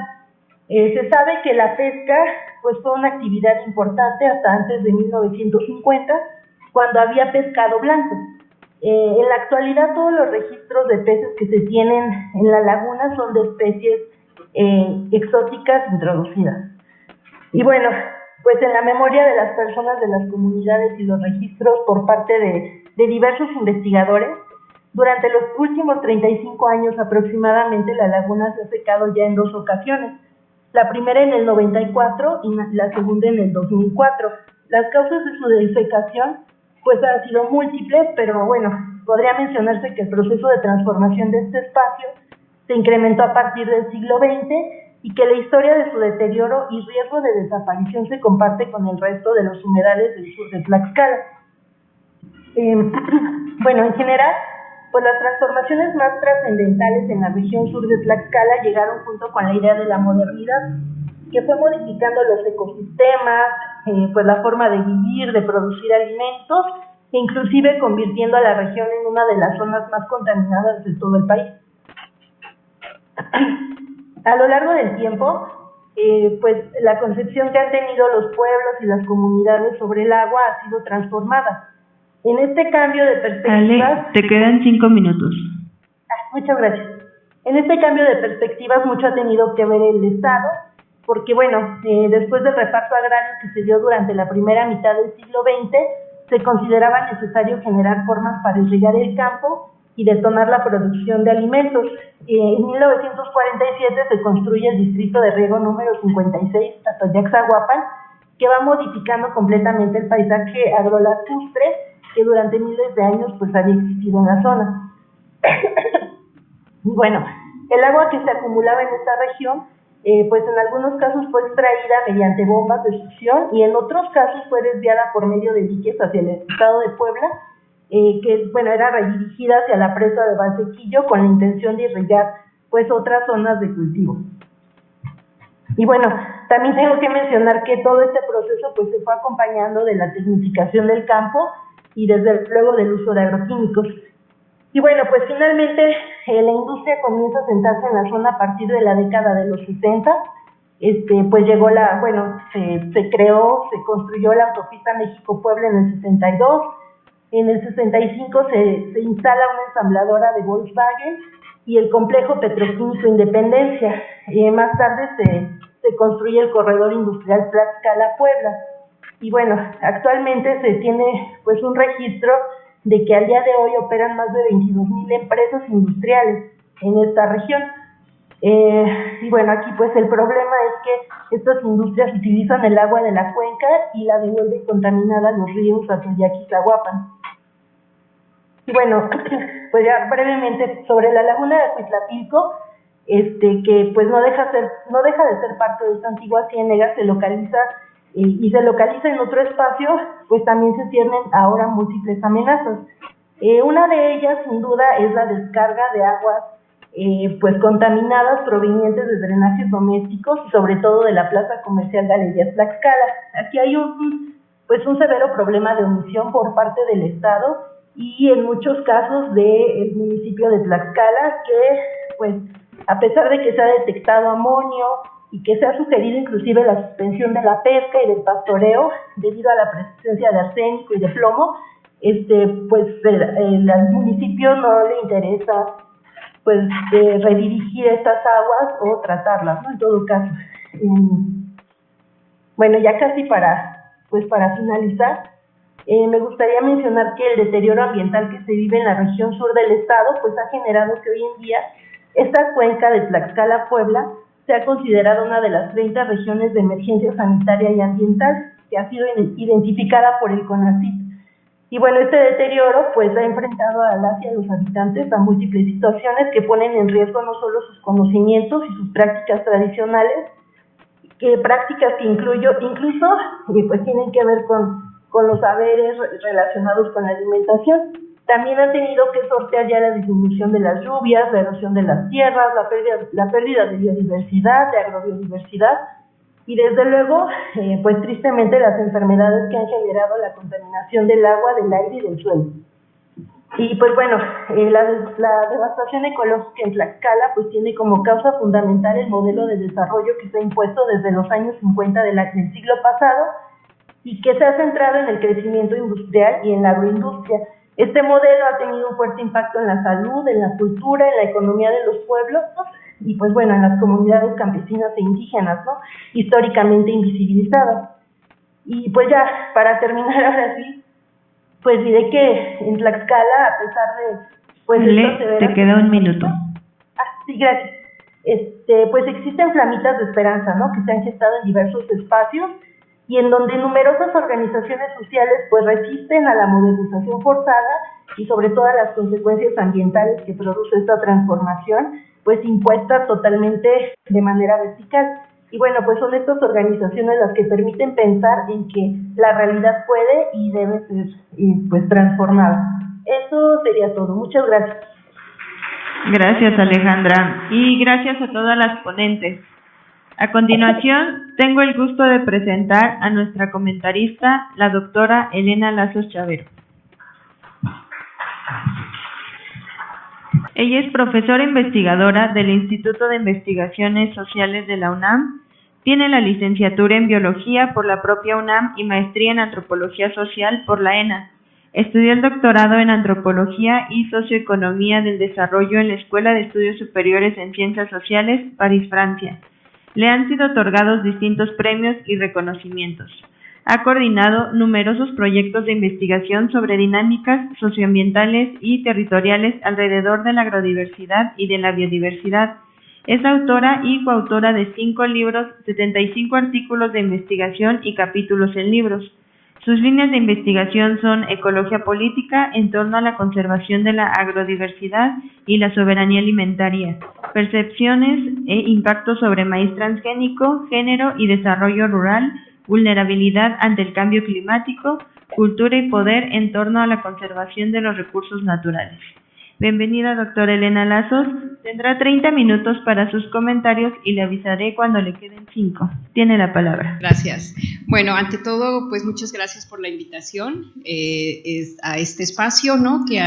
Se sabe que la pesca pues fue una actividad importante hasta antes de 1950, cuando había pescado blanco. En la actualidad todos los registros de peces que se tienen en la laguna son de especies exóticas introducidas. Y bueno, pues en la memoria de las personas de las comunidades y los registros por parte de diversos investigadores, durante los últimos 35 años aproximadamente la laguna se ha secado ya en 2 ocasiones. La primera en el 94 y la segunda en el 2004. Las causas de su desecación pues han sido múltiples, pero bueno, podría mencionarse que el proceso de transformación de este espacio se incrementó a partir del siglo XX y que la historia de su deterioro y riesgo de desaparición se comparte con el resto de los humedales del sur de Tlaxcala. Bueno, en general, pues las transformaciones más trascendentales en la región sur de Tlaxcala llegaron junto con la idea de la modernidad, que fue modificando los ecosistemas, pues la forma de vivir, de producir alimentos, e inclusive convirtiendo a la región en una de las zonas más contaminadas de todo el país. A lo largo del tiempo, pues la concepción que han tenido los pueblos y las comunidades sobre el agua ha sido transformada. En este cambio de perspectivas... Ale, te quedan 5 minutos. Muchas gracias. En este cambio de perspectivas mucho ha tenido que ver el Estado, porque bueno, después del reparto agrario que se dio durante la primera mitad del siglo XX, se consideraba necesario generar formas para irrigar el campo y detonar la producción de alimentos. En 1947 se construye el distrito de riego número 56, Atoyac-Zaguapan, que va modificando completamente el paisaje agrolacustre que durante miles de años pues había existido en la zona. Bueno, el agua que se acumulaba en esta región pues en algunos casos fue extraída mediante bombas de succión y en otros casos fue desviada por medio de diques hacia el estado de Puebla, que bueno, era redirigida hacia la presa de Valsequillo con la intención de irrigar pues otras zonas de cultivo. Y bueno, también tengo que mencionar que todo este proceso pues se fue acompañando de la tecnificación del campo y desde luego del uso de agroquímicos. Y bueno, pues finalmente la industria comienza a sentarse en la zona a partir de la década de los 60. Pues llegó se creó, se construyó la autopista México-Puebla en el 62. En el 65 se instala una ensambladora de Volkswagen y el complejo petroquímico Independencia. Más tarde se construye el corredor industrial Tlaxcala-Puebla. Y bueno, actualmente se tiene pues un registro de que al día de hoy operan más de 22,000 empresas industriales en esta región. Y bueno, aquí pues el problema es que estas industrias utilizan el agua de la cuenca y la devuelven contaminada a los ríos Atoyac y Zaguapan. Y bueno, pues ya brevemente sobre la laguna de Acuitlapilco, que pues no deja de ser parte de esta antigua ciénega, se localiza en otro espacio, pues también se ciernen ahora múltiples amenazas. Una de ellas, sin duda, es la descarga de aguas pues contaminadas provenientes de drenajes domésticos y sobre todo de la plaza comercial Galerías Tlaxcala. Aquí hay un severo problema de omisión por parte del Estado y en muchos casos del municipio de Tlaxcala, que pues a pesar de que se ha detectado amonio y que se ha sugerido inclusive la suspensión de la pesca y del pastoreo debido a la presencia de arsénico y de plomo, al municipio no le interesa pues redirigir estas aguas o tratarlas, ¿no? En todo caso. Bueno, ya casi para finalizar, me gustaría mencionar que el deterioro ambiental que se vive en la región sur del estado pues ha generado que hoy en día esta cuenca de Tlaxcala-Puebla se ha considerado una de las 30 regiones de emergencia sanitaria y ambiental que ha sido identificada por el CONACYT. Y bueno, este deterioro pues ha enfrentado a las y a los habitantes a múltiples situaciones que ponen en riesgo no solo sus conocimientos y sus prácticas tradicionales, prácticas que incluso pues tienen que ver con los saberes relacionados con la alimentación. También han tenido que sortear ya la disminución de las lluvias, la erosión de las tierras, la pérdida de biodiversidad, de agrobiodiversidad, y desde luego, pues tristemente, las enfermedades que han generado la contaminación del agua, del aire y del suelo. Y pues bueno, la devastación ecológica en Tlaxcala pues tiene como causa fundamental el modelo de desarrollo que se ha impuesto desde los años 50 del siglo pasado y que se ha centrado en el crecimiento industrial y en la agroindustria. Este modelo ha tenido un fuerte impacto en la salud, en la cultura, en la economía de los pueblos, ¿no? Y pues bueno, en las comunidades campesinas e indígenas, ¿no? Históricamente invisibilizadas. Y pues ya, para terminar ahora sí, pues diré que en Tlaxcala, a pesar de pues te queda un minuto. Sí, gracias. Pues existen flamitas de esperanza, ¿no? Que se han gestado en diversos espacios y en donde numerosas organizaciones sociales pues resisten a la modernización forzada y sobre todo a las consecuencias ambientales que produce esta transformación, pues impuesta totalmente de manera vertical. Y bueno, pues son estas organizaciones las que permiten pensar en que la realidad puede y debe ser pues transformada. Eso sería todo. Muchas gracias. Gracias, Alejandra. Y gracias a todas las ponentes. A continuación, tengo el gusto de presentar a nuestra comentarista, la doctora Elena Lazos Chavero. Ella es profesora investigadora del Instituto de Investigaciones Sociales de la UNAM, tiene la licenciatura en Biología por la propia UNAM y maestría en Antropología Social por la ENA. Estudió el doctorado en Antropología y Socioeconomía del Desarrollo en la Escuela de Estudios Superiores en Ciencias Sociales, París, Francia. Le han sido otorgados distintos premios y reconocimientos. Ha coordinado numerosos proyectos de investigación sobre dinámicas socioambientales y territoriales alrededor de la agrodiversidad y de la biodiversidad. Es autora y coautora de 5 libros, 75 artículos de investigación y capítulos en libros. Sus líneas de investigación son ecología política en torno a la conservación de la agrodiversidad y la soberanía alimentaria, percepciones e impactos sobre maíz transgénico, género y desarrollo rural, vulnerabilidad ante el cambio climático, cultura y poder en torno a la conservación de los recursos naturales. Bienvenida, doctora Elena Lazos. Tendrá 30 minutos para sus comentarios y le avisaré cuando le queden 5. Tiene la palabra. Gracias. Bueno, ante todo, pues muchas gracias por la invitación a este espacio, ¿no? Que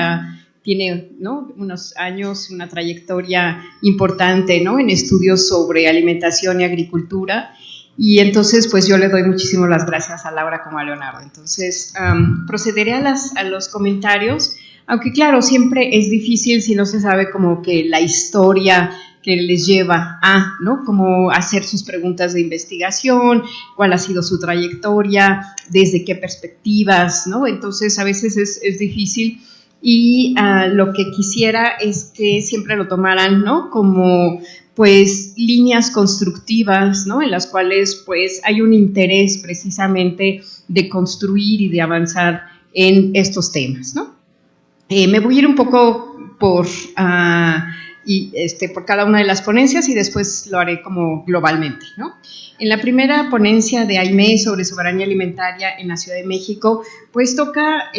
tiene, ¿no?, unos años, una trayectoria importante, ¿no?, en estudios sobre alimentación y agricultura. Y entonces, pues yo le doy muchísimo las gracias a Laura como a Leonardo. Entonces, procederé a los comentarios. Aunque claro, siempre es difícil si no se sabe como que la historia que les lleva a, ¿no?, como hacer sus preguntas de investigación, cuál ha sido su trayectoria, desde qué perspectivas, ¿no? Entonces a veces es difícil y lo que quisiera es que siempre lo tomaran, ¿no?, como pues líneas constructivas, ¿no?, en las cuales pues hay un interés precisamente de construir y de avanzar en estos temas, ¿no? Me voy a ir un poco por cada una de las ponencias y después lo haré como globalmente, ¿no? En la primera ponencia de AIME sobre soberanía alimentaria en la Ciudad de México, pues toca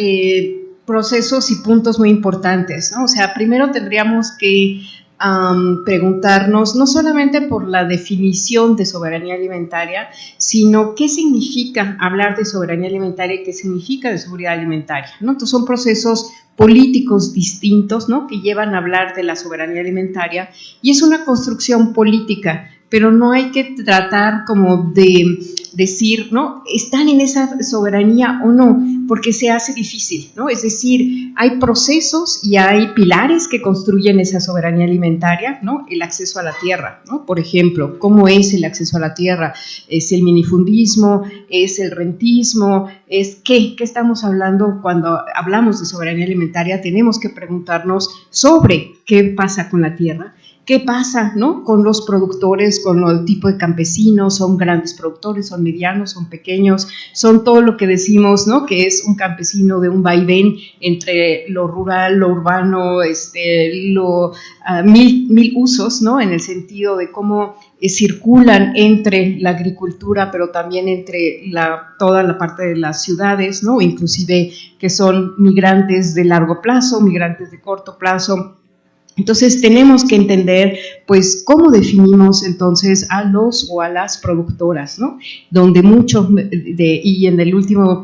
procesos y puntos muy importantes, ¿no? O sea, primero tendríamos que preguntarnos no solamente por la definición de soberanía alimentaria, sino qué significa hablar de soberanía alimentaria y qué significa de seguridad alimentaria, ¿no? Entonces son procesos políticos distintos, ¿no?, que llevan a hablar de la soberanía alimentaria y es una construcción política, pero no hay que tratar como de decir, ¿no?, están en esa soberanía o no, porque se hace difícil, ¿no? Es decir, hay procesos y hay pilares que construyen esa soberanía alimentaria, ¿no? El acceso a la tierra, ¿no? Por ejemplo, ¿cómo es el acceso a la tierra? ¿Es el minifundismo? ¿Es el rentismo? ¿Es qué estamos hablando cuando hablamos de soberanía alimentaria? Tenemos que preguntarnos sobre qué pasa con la tierra, ¿Qué pasa, ¿no?, con los productores, con el tipo de campesinos? ¿Son grandes productores, son medianos, son pequeños? Son todo lo que decimos, ¿no?, que es un campesino de un vaivén entre lo rural, lo urbano, mil usos, ¿no?, en el sentido de cómo circulan entre la agricultura, pero también entre toda la parte de las ciudades, ¿no?, inclusive que son migrantes de largo plazo, migrantes de corto plazo. Entonces tenemos que entender, pues, cómo definimos entonces a los o a las productoras, ¿no? Donde muchos y en la penúltima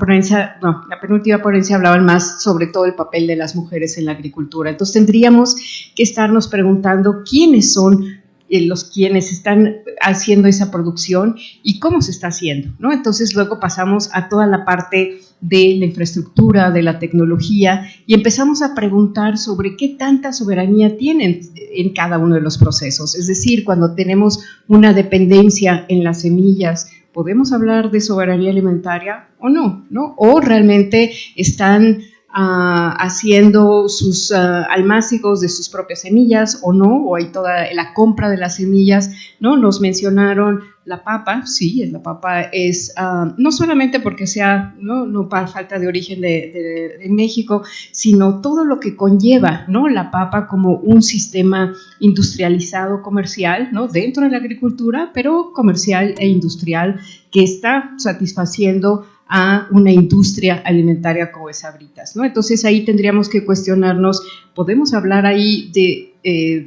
ponencia hablaban más sobre todo el papel de las mujeres en la agricultura. Entonces tendríamos que estarnos preguntando quiénes son los quienes están haciendo esa producción y cómo se está haciendo, ¿no? Entonces luego pasamos a toda la parte de la infraestructura, de la tecnología, y empezamos a preguntar sobre qué tanta soberanía tienen en cada uno de los procesos. Es decir, cuando tenemos una dependencia en las semillas, ¿podemos hablar de soberanía alimentaria o no? ¿O realmente están haciendo sus almácigos de sus propias semillas o no? ¿O hay toda la compra de las semillas? ¿No? Nos mencionaron la papa. Sí, la papa es no solamente porque sea no para falta de origen de México, sino todo lo que conlleva, ¿no?, la papa como un sistema industrializado comercial, ¿no?, dentro de la agricultura, pero comercial e industrial, que está satisfaciendo a una industria alimentaria como es Sabritas, ¿no? Entonces ahí tendríamos que cuestionarnos, ¿podemos hablar ahí de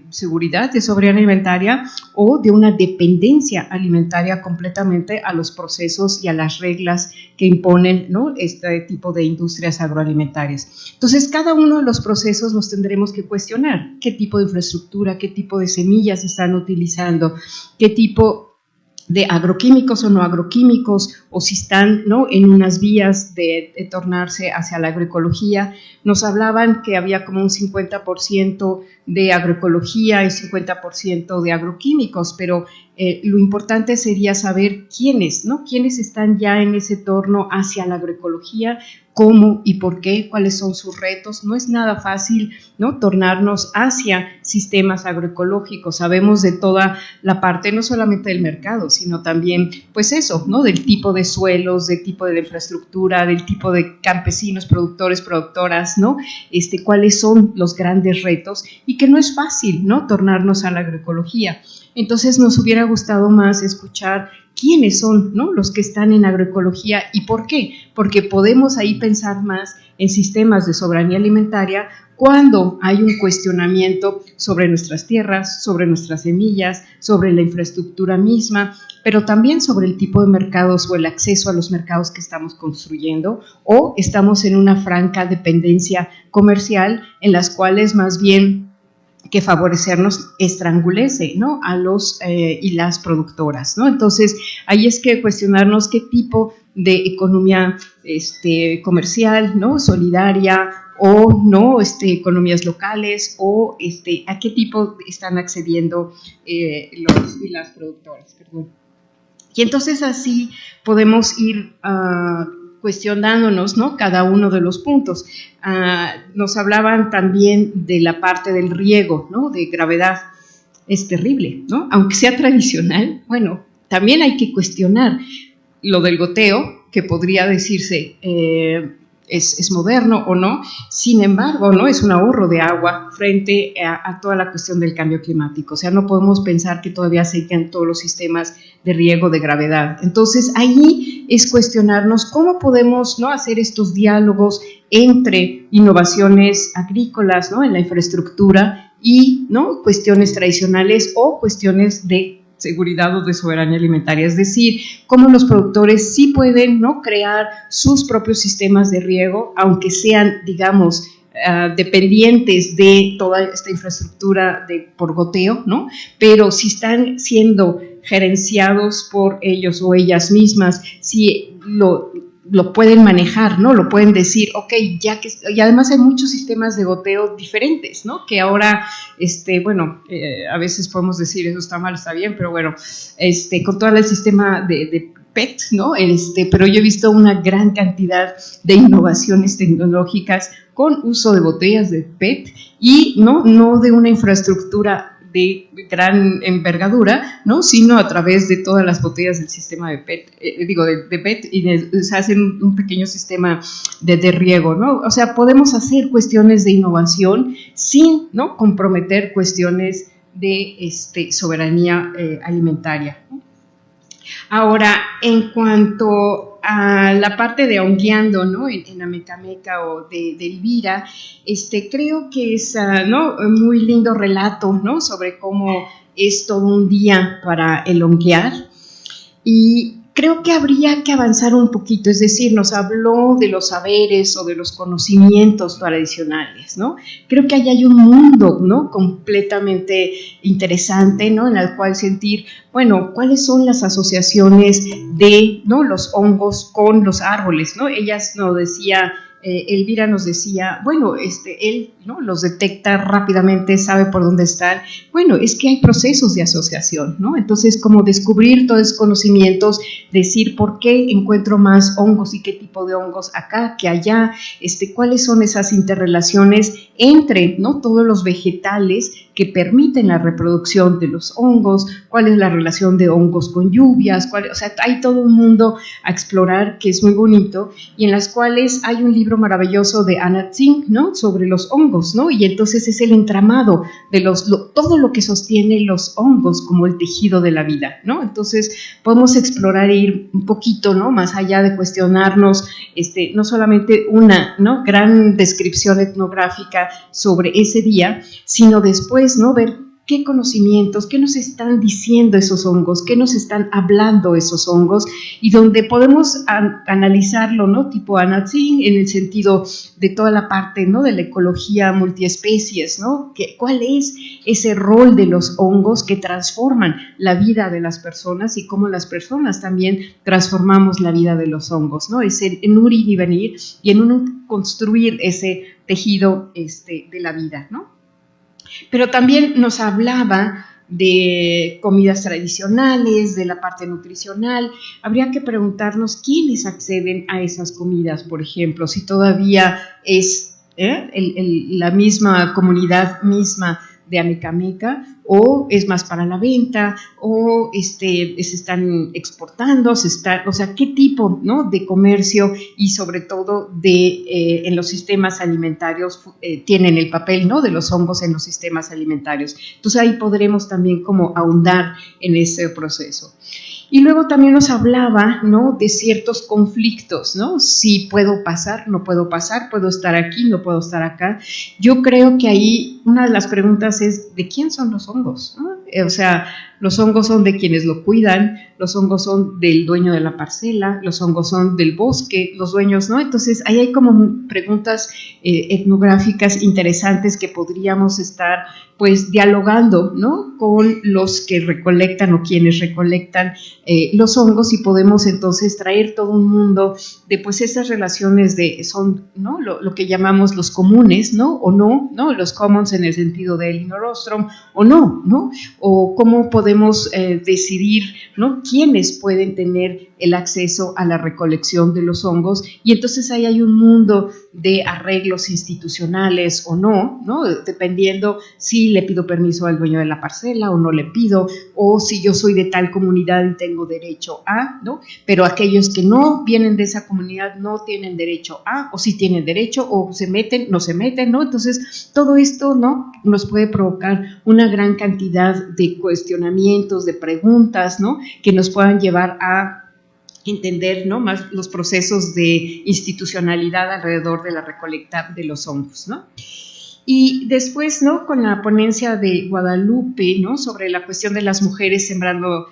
seguridad, de soberanía alimentaria o de una dependencia alimentaria completamente a los procesos y a las reglas que imponen, ¿no?, este tipo de industrias agroalimentarias? Entonces cada uno de los procesos nos tendremos que cuestionar qué tipo de infraestructura, qué tipo de semillas están utilizando, qué tipo de agroquímicos o no agroquímicos, o si están, ¿no?, en unas vías de tornarse hacia la agroecología. Nos hablaban que había como un 50% de agroecología y 50% de agroquímicos, pero lo importante sería saber quiénes, ¿no?, quiénes están ya en ese torno hacia la agroecología, cómo y por qué, cuáles son sus retos. No es nada fácil, ¿no?, tornarnos hacia sistemas agroecológicos. Sabemos de toda la parte, no solamente del mercado, sino también, pues eso, ¿no?, del tipo de suelos, del tipo de la infraestructura, del tipo de campesinos, productores, productoras, ¿no?, cuáles son los grandes retos, y que no es fácil, ¿no?, tornarnos a la agroecología. Entonces nos hubiera gustado más escuchar quiénes son, ¿no?, los que están en agroecología y por qué, porque podemos ahí pensar más en sistemas de soberanía alimentaria cuando hay un cuestionamiento sobre nuestras tierras, sobre nuestras semillas, sobre la infraestructura misma, pero también sobre el tipo de mercados o el acceso a los mercados que estamos construyendo, o estamos en una franca dependencia comercial en las cuales más bien que favorecernos estrangulece, ¿no?, a los y las productoras, ¿no? Entonces ahí es que cuestionarnos qué tipo de economía comercial, ¿no?, solidaria, o no economías locales, o a qué tipo están accediendo los y las productoras, perdón. Y entonces así podemos ir cuestionándonos, ¿no?, cada uno de los puntos. Nos hablaban también de la parte del riego, ¿no?, de gravedad. Es terrible, ¿no? Aunque sea tradicional, bueno, también hay que cuestionar lo del goteo, que podría decirse es moderno o no. Sin embargo, ¿no?, es un ahorro de agua frente a toda la cuestión del cambio climático. O sea, no podemos pensar que todavía se quedan todos los sistemas de riego de gravedad. Entonces, ahí es cuestionarnos cómo podemos, ¿no?, hacer estos diálogos entre innovaciones agrícolas, ¿no?, en la infraestructura y, ¿no?, cuestiones tradicionales o cuestiones de seguridad o de soberanía alimentaria, es decir, cómo los productores sí pueden, ¿no?, crear sus propios sistemas de riego, aunque sean, digamos, dependientes de toda esta infraestructura por goteo, ¿no?, pero si están siendo gerenciados por ellos o ellas mismas, si lo pueden manejar, ¿no?, lo pueden decir, ok, y además hay muchos sistemas de goteo diferentes, ¿no?, que ahora, a veces podemos decir eso está mal, está bien, pero bueno, con todo el sistema de PET, ¿no?, pero yo he visto una gran cantidad de innovaciones tecnológicas con uso de botellas de PET y no de una infraestructura de gran envergadura, ¿no? Sino a través de todas las botellas del sistema de PET, de PET, y se hacen un pequeño sistema de riego, ¿no? O sea, podemos hacer cuestiones de innovación sin, ¿no?, comprometer cuestiones de soberanía alimentaria. Ahora, en cuanto a la parte de hongueando, ¿no?, en Amecameca o de Elvira, creo que es, ¿no?, muy lindo relato, ¿no?, sobre cómo es todo un día para el honguear, y creo que habría que avanzar un poquito, es decir, nos habló de los saberes o de los conocimientos tradicionales, ¿no? Creo que ahí hay un mundo, ¿no?, completamente interesante, ¿no?, en el cual sentir, bueno, cuáles son las asociaciones de, ¿no?, los hongos con los árboles, ¿no? Elvira nos decía, bueno, él, ¿no?, los detecta rápidamente, sabe por dónde están. Bueno, es que hay procesos de asociación, ¿no? Entonces, como descubrir todos esos conocimientos, decir por qué encuentro más hongos y qué tipo de hongos acá que allá, cuáles son esas interrelaciones entre, ¿no?, todos los vegetales que permiten la reproducción de los hongos, cuál es la relación de hongos con lluvias, o sea, hay todo un mundo a explorar que es muy bonito, y en las cuales hay un libro maravilloso de Anna Tsing, ¿no?, sobre los hongos, ¿no? Y entonces es el entramado de todo lo que sostiene los hongos como el tejido de la vida, ¿no? Entonces podemos explorar e ir un poquito, ¿no?, más allá de cuestionarnos, no solamente una, ¿no?, gran descripción etnográfica sobre ese día, sino después, ¿no?, ver qué conocimientos, qué nos están diciendo esos hongos, qué nos están hablando esos hongos, y donde podemos analizarlo, ¿no?, tipo Anna Tsing, en el sentido de toda la parte, ¿no?, de la ecología multiespecies, ¿no?, cuál es ese rol de los hongos que transforman la vida de las personas y cómo las personas también transformamos la vida de los hongos, ¿no? Es en un ir y venir y en un construir ese tejido de la vida, ¿no? Pero también nos hablaba de comidas tradicionales, de la parte nutricional. Habría que preguntarnos quiénes acceden a esas comidas, por ejemplo, si todavía es la misma comunidad misma de Amecameca, o es más para la venta, o se están exportando, o sea, qué tipo, ¿no?, de comercio, y sobre todo en los sistemas alimentarios tienen el papel, ¿no?, de los hongos en los sistemas alimentarios. Entonces ahí podremos también como ahondar en ese proceso. Y luego también nos hablaba, ¿no?, de ciertos conflictos, ¿no? Si puedo pasar, no puedo pasar, puedo estar aquí, no puedo estar acá. Yo creo que ahí una de las preguntas es, ¿de quién son los hongos?, ¿no? O sea, los hongos son de quienes lo cuidan, los hongos son del dueño de la parcela, los hongos son del bosque, los dueños, ¿no? Entonces, ahí hay como preguntas etnográficas interesantes que podríamos estar, pues, dialogando, ¿no?, con los que recolectan o quienes recolectan los hongos, y podemos entonces traer todo un mundo de, pues, esas relaciones son, ¿no?, lo que llamamos los comunes, ¿no?, o no, los commons en el sentido de Elinor Ostrom, o no, o cómo podemos decidir, ¿no?, quiénes pueden tener el acceso a la recolección de los hongos, y entonces ahí hay un mundo de arreglos institucionales o no, dependiendo si le pido permiso al dueño de la parcela o no le pido, o si yo soy de tal comunidad y tengo derecho a, ¿no?, pero aquellos que no vienen de esa comunidad no tienen derecho a, o si tienen derecho, o se meten, no se meten, ¿no? Entonces todo esto, ¿no?, nos puede provocar una gran cantidad de cuestionamientos, de preguntas, ¿no?, que nos puedan llevar a entender, ¿no?, más los procesos de institucionalidad alrededor de la recolecta de los hongos, ¿no? Y después, ¿no?, con la ponencia de Guadalupe, ¿no?, sobre la cuestión de las mujeres sembrando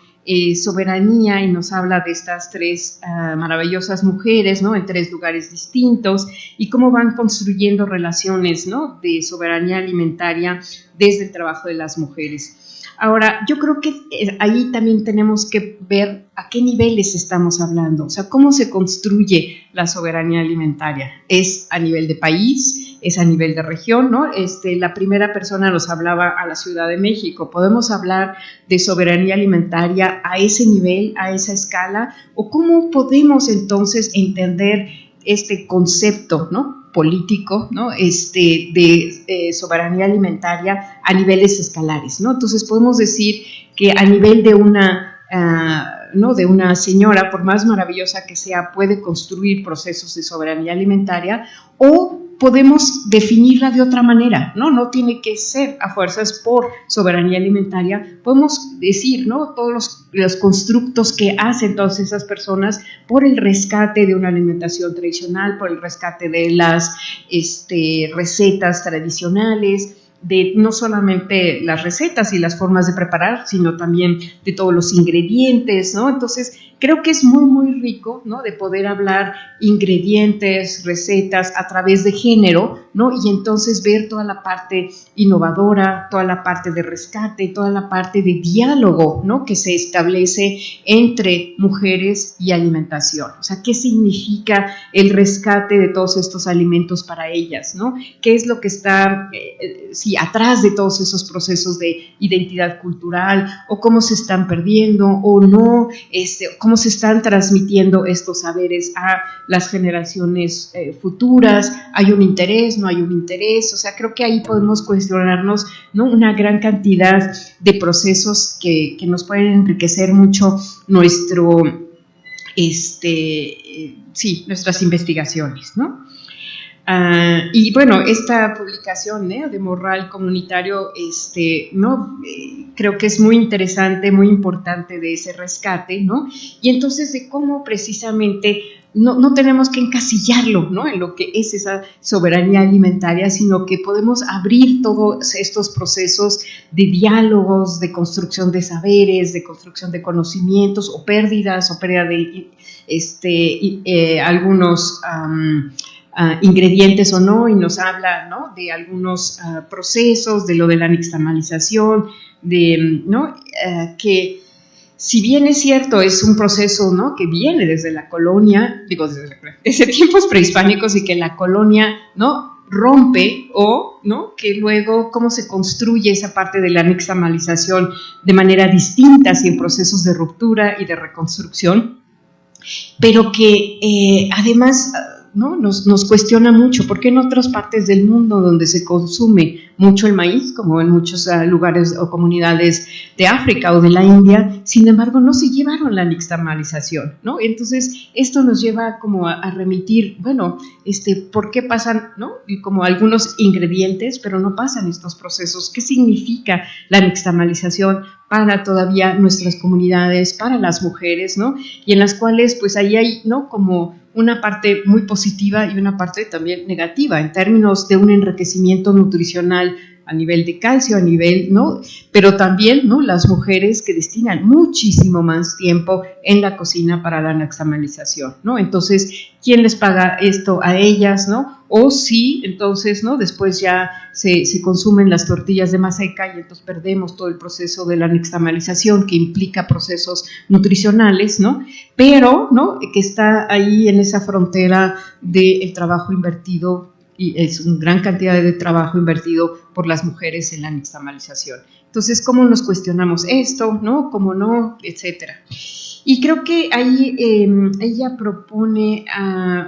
soberanía, y nos habla de estas tres maravillosas mujeres, ¿no?, en tres lugares distintos, y cómo van construyendo relaciones, ¿no?, de soberanía alimentaria desde el trabajo de las mujeres. Ahora, yo creo que ahí también tenemos que ver a qué niveles estamos hablando, o sea, cómo se construye la soberanía alimentaria. ¿Es a nivel de país? ¿Es a nivel de región? ¿No? La primera persona nos hablaba a la Ciudad de México. ¿Podemos hablar de soberanía alimentaria a ese nivel, a esa escala? ¿O cómo podemos entonces entender este concepto, ¿no?, político, ¿no? De soberanía alimentaria a niveles escalares, ¿no? Entonces podemos decir que a nivel de de una señora, por más maravillosa que sea, puede construir procesos de soberanía alimentaria, o podemos definirla de otra manera, ¿no? No tiene que ser a fuerzas por soberanía alimentaria. Podemos decir, ¿no? Todos los constructos que hacen todas esas personas por el rescate de una alimentación tradicional, por el rescate de las recetas tradicionales, de no solamente las recetas y las formas de preparar, sino también de todos los ingredientes, ¿no? Entonces, creo que es muy, muy rico, ¿no? De poder hablar ingredientes, recetas a través de género, ¿no? Y entonces ver toda la parte innovadora, toda la parte de rescate, toda la parte de diálogo, ¿no? Que se establece entre mujeres y alimentación. O sea, ¿qué significa el rescate de todos estos alimentos para ellas, ¿no? ¿Qué es lo que está atrás de todos esos procesos de identidad cultural, o cómo se están perdiendo o no, cómo se están transmitiendo estos saberes a las generaciones futuras? ¿Hay un interés? ¿No hay un interés? O sea, creo que ahí podemos cuestionarnos, ¿no? Una gran cantidad de procesos que nos pueden enriquecer mucho nuestras investigaciones, ¿no? Y bueno, esta publicación de Morral Comunitario, creo que es muy interesante, muy importante, de ese rescate, ¿no? Y entonces de cómo precisamente no tenemos que encasillarlo, ¿no? En lo que es esa soberanía alimentaria, sino que podemos abrir todos estos procesos de diálogos, de construcción de saberes, de construcción de conocimientos, o pérdida de algunos ingredientes o no, y nos habla, ¿no? De algunos procesos, de lo de la nixtamalización, que si bien es cierto, es un proceso, ¿no? Que viene desde la colonia, desde tiempos prehispánicos, y que la colonia, ¿no? Rompe, o, ¿no? Que luego cómo se construye esa parte de la nixtamalización de manera distinta, así en procesos de ruptura y de reconstrucción, pero que además, ¿no? Nos cuestiona mucho, porque en otras partes del mundo donde se consume mucho el maíz, como en muchos lugares o comunidades de África o de la India, sin embargo no se llevaron la nixtamalización, ¿no? Entonces esto nos lleva como a remitir, bueno, ¿por qué pasan, ¿no? Como algunos ingredientes, pero no pasan estos procesos? ¿Qué significa la nixtamalización para todavía nuestras comunidades, para las mujeres, ¿no? Y en las cuales pues ahí hay, ¿no? Como una parte muy positiva y una parte también negativa en términos de un enriquecimiento nutricional a nivel de calcio, a nivel, ¿no? Pero también, ¿no? Las mujeres que destinan muchísimo más tiempo en la cocina para la nixtamalización, ¿no? Entonces, ¿quién les paga esto a ellas, no? O sí, entonces, ¿no? Después ya se consumen las tortillas de maseca y entonces perdemos todo el proceso de la nixtamalización, que implica procesos nutricionales, ¿no? Pero, ¿no? Que está ahí en esa frontera del trabajo invertido, y es una gran cantidad de trabajo invertido por las mujeres en la nixtamalización. Entonces, ¿cómo nos cuestionamos esto, no? ¿Cómo no? Etcétera. Y creo que ahí ella propone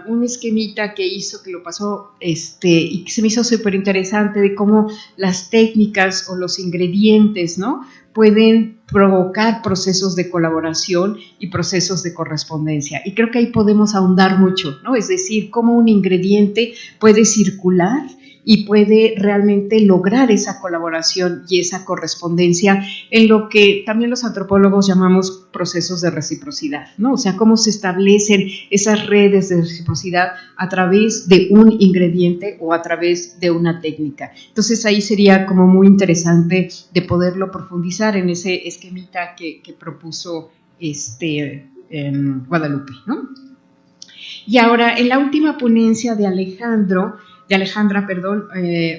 un esquemita que hizo, que lo pasó, y que se me hizo súper interesante, de cómo las técnicas o los ingredientes, ¿no? Pueden provocar procesos de colaboración y procesos de correspondencia. Y creo que ahí podemos ahondar mucho, ¿no? Es decir, cómo un ingrediente puede circular y puede realmente lograr esa colaboración y esa correspondencia en lo que también los antropólogos llamamos procesos de reciprocidad, ¿no? O sea, cómo se establecen esas redes de reciprocidad a través de un ingrediente o a través de una técnica. Entonces ahí sería como muy interesante de poderlo profundizar en ese esquemita que propuso Guadalupe, ¿no? Y ahora, en la última ponencia de Alejandra,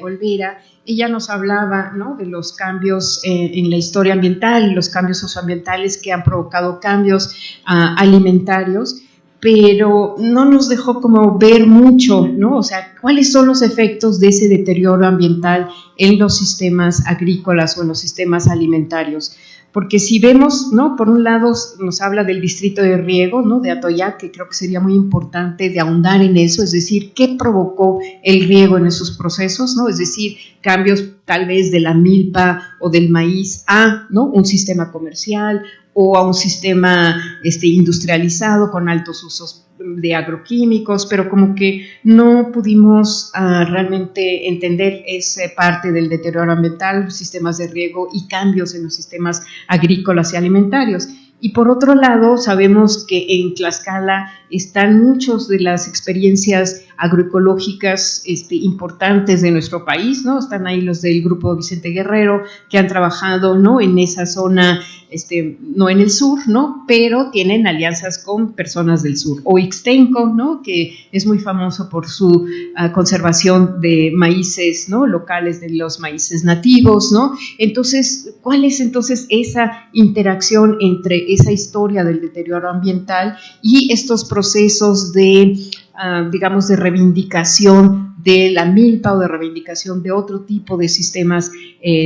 Olvera, ella nos hablaba, ¿no? De los cambios en la historia ambiental y los cambios socioambientales que han provocado cambios alimentarios, pero no nos dejó como ver mucho, ¿no? O sea, cuáles son los efectos de ese deterioro ambiental en los sistemas agrícolas o en los sistemas alimentarios. porque si vemos, ¿no? Por un lado nos habla del distrito de riego, ¿no? De Atoyac, que creo que sería muy importante de ahondar en eso, es decir, ¿qué provocó el riego en esos procesos, ¿no? Es decir, cambios tal vez de la milpa o del maíz a, ¿no? Un sistema comercial o a un sistema industrializado con altos usos de agroquímicos, pero como que no pudimos realmente entender esa parte del deterioro ambiental, sistemas de riego y cambios en los sistemas agrícolas y alimentarios. Y por otro lado, sabemos que en Tlaxcala están muchas de las experiencias agroecológicas importantes de nuestro país, ¿no? Están ahí los del Grupo Vicente Guerrero, que han trabajado, ¿no? En esa zona, no en el sur, ¿no? Pero tienen alianzas con personas del sur. O Ixtenco, ¿no? Que es muy famoso por su conservación de maíces, ¿no? Locales, de los maíces nativos, ¿no? Entonces, ¿cuál es entonces esa interacción entre esa historia del deterioro ambiental y estos procesos de, digamos, de reivindicación de la milpa o de reivindicación de otro tipo de sistemas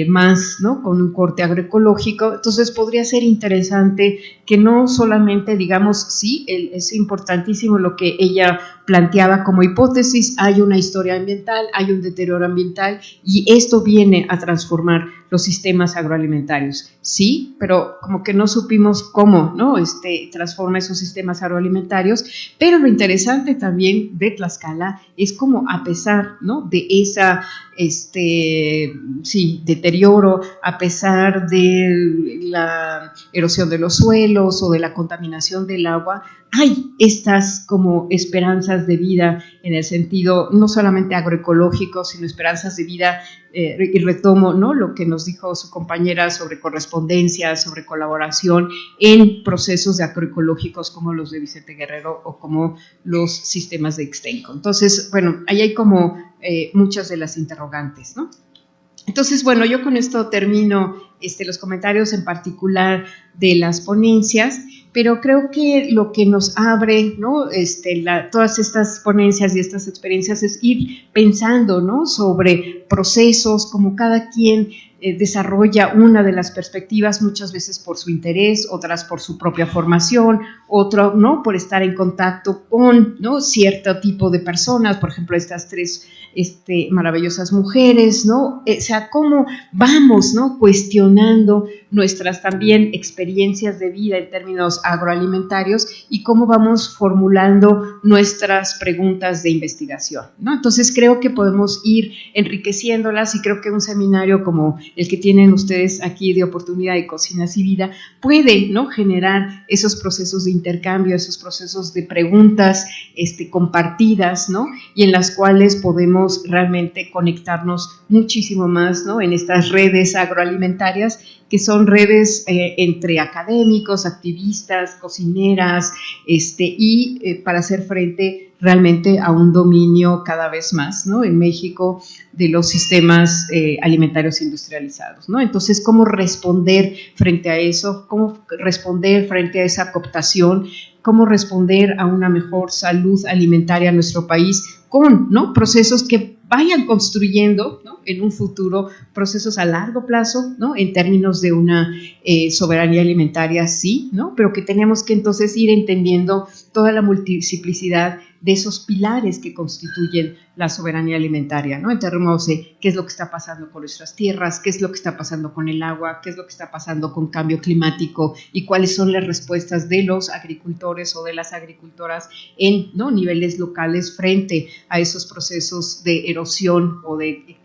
más, ¿no? Con un corte agroecológico? Entonces podría ser interesante que no solamente, digamos, sí, es importantísimo lo que ella planteaba como hipótesis, hay una historia ambiental, hay un deterioro ambiental y esto viene a transformar los sistemas agroalimentarios. Sí, pero como que no supimos cómo, ¿no? Transforma esos sistemas agroalimentarios, pero lo interesante también de Tlaxcala es como a pesar, ¿no? De esa deterioro, a pesar de la erosión de los suelos o de la contaminación del agua, hay estas como esperanzas de vida en el sentido no solamente agroecológico, sino esperanzas de vida, y retomo, ¿no? Lo que nos dijo su compañera sobre correspondencia, sobre colaboración en procesos de agroecológicos como los de Vicente Guerrero o como los sistemas de Ixtenco. Entonces, bueno, ahí hay como muchas de las interrogantes, ¿no? Entonces, bueno, yo con esto termino los comentarios en particular de las ponencias, pero creo que lo que nos abre, ¿no? Todas estas ponencias y estas experiencias es ir pensando, ¿no? Sobre procesos, como cada quien desarrolla una de las perspectivas, muchas veces por su interés, otras por su propia formación, otro, ¿no? Por estar en contacto con, ¿no? Cierto tipo de personas, por ejemplo, estas tres maravillosas mujeres, ¿no? O sea, cómo vamos, ¿no? Cuestionando nuestras también experiencias de vida en términos agroalimentarios y cómo vamos formulando nuestras preguntas de investigación, ¿no? Entonces creo que podemos ir enriqueciéndolas y creo que un seminario como el que tienen ustedes aquí de Oportunidad de Cocinas y Vida puede, ¿no? Generar esos procesos de intercambio, esos procesos de preguntas compartidas, ¿no? Y en las cuales podemos realmente conectarnos muchísimo más, ¿no? En estas redes agroalimentarias que son redes entre académicos, activistas, cocineras, para hacer frente realmente a un dominio cada vez más, ¿no? En México de los sistemas alimentarios industrializados, ¿no? Entonces, ¿cómo responder frente a eso? ¿Cómo responder frente a esa cooptación? ¿Cómo responder a una mejor salud alimentaria en nuestro país con, ¿no? Procesos que vayan construyendo, ¿no? En un futuro procesos a largo plazo, ¿no? En términos de una soberanía alimentaria, sí, ¿no? Pero que tenemos que entonces ir entendiendo toda la multiplicidad de esos pilares que constituyen la soberanía alimentaria, ¿no? En términos de qué es lo que está pasando con nuestras tierras, qué es lo que está pasando con el agua, qué es lo que está pasando con cambio climático y cuáles son las respuestas de los agricultores o de las agricultoras en, ¿no? Niveles locales frente a esos procesos de erosión o de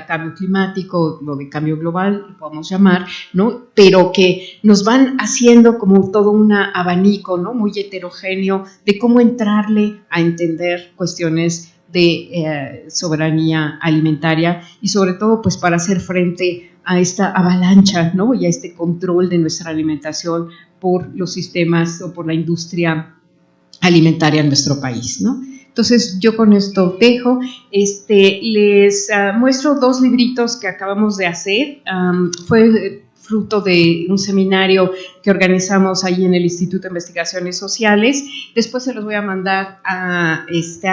cambio climático o de cambio global, lo podemos llamar, ¿no? Pero que nos van haciendo como todo un abanico, ¿no? Muy heterogéneo de cómo entrarle a entender cuestiones de soberanía alimentaria y sobre todo pues para hacer frente a esta avalancha, ¿no? Y a este control de nuestra alimentación por los sistemas o por la industria alimentaria en nuestro país, ¿no? Entonces yo con esto dejo, les muestro dos libritos que acabamos de hacer, fue fruto de un seminario que organizamos ahí en el Instituto de Investigaciones Sociales. Después se los voy a mandar a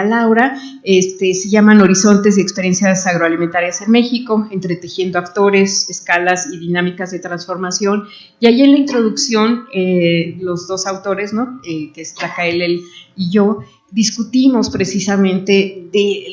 Laura. Se llaman Horizontes y Experiencias Agroalimentarias en México, entretejiendo actores, escalas y dinámicas de transformación. Y ahí en la introducción, los dos autores, ¿no? Que es Raquel y yo, discutimos precisamente de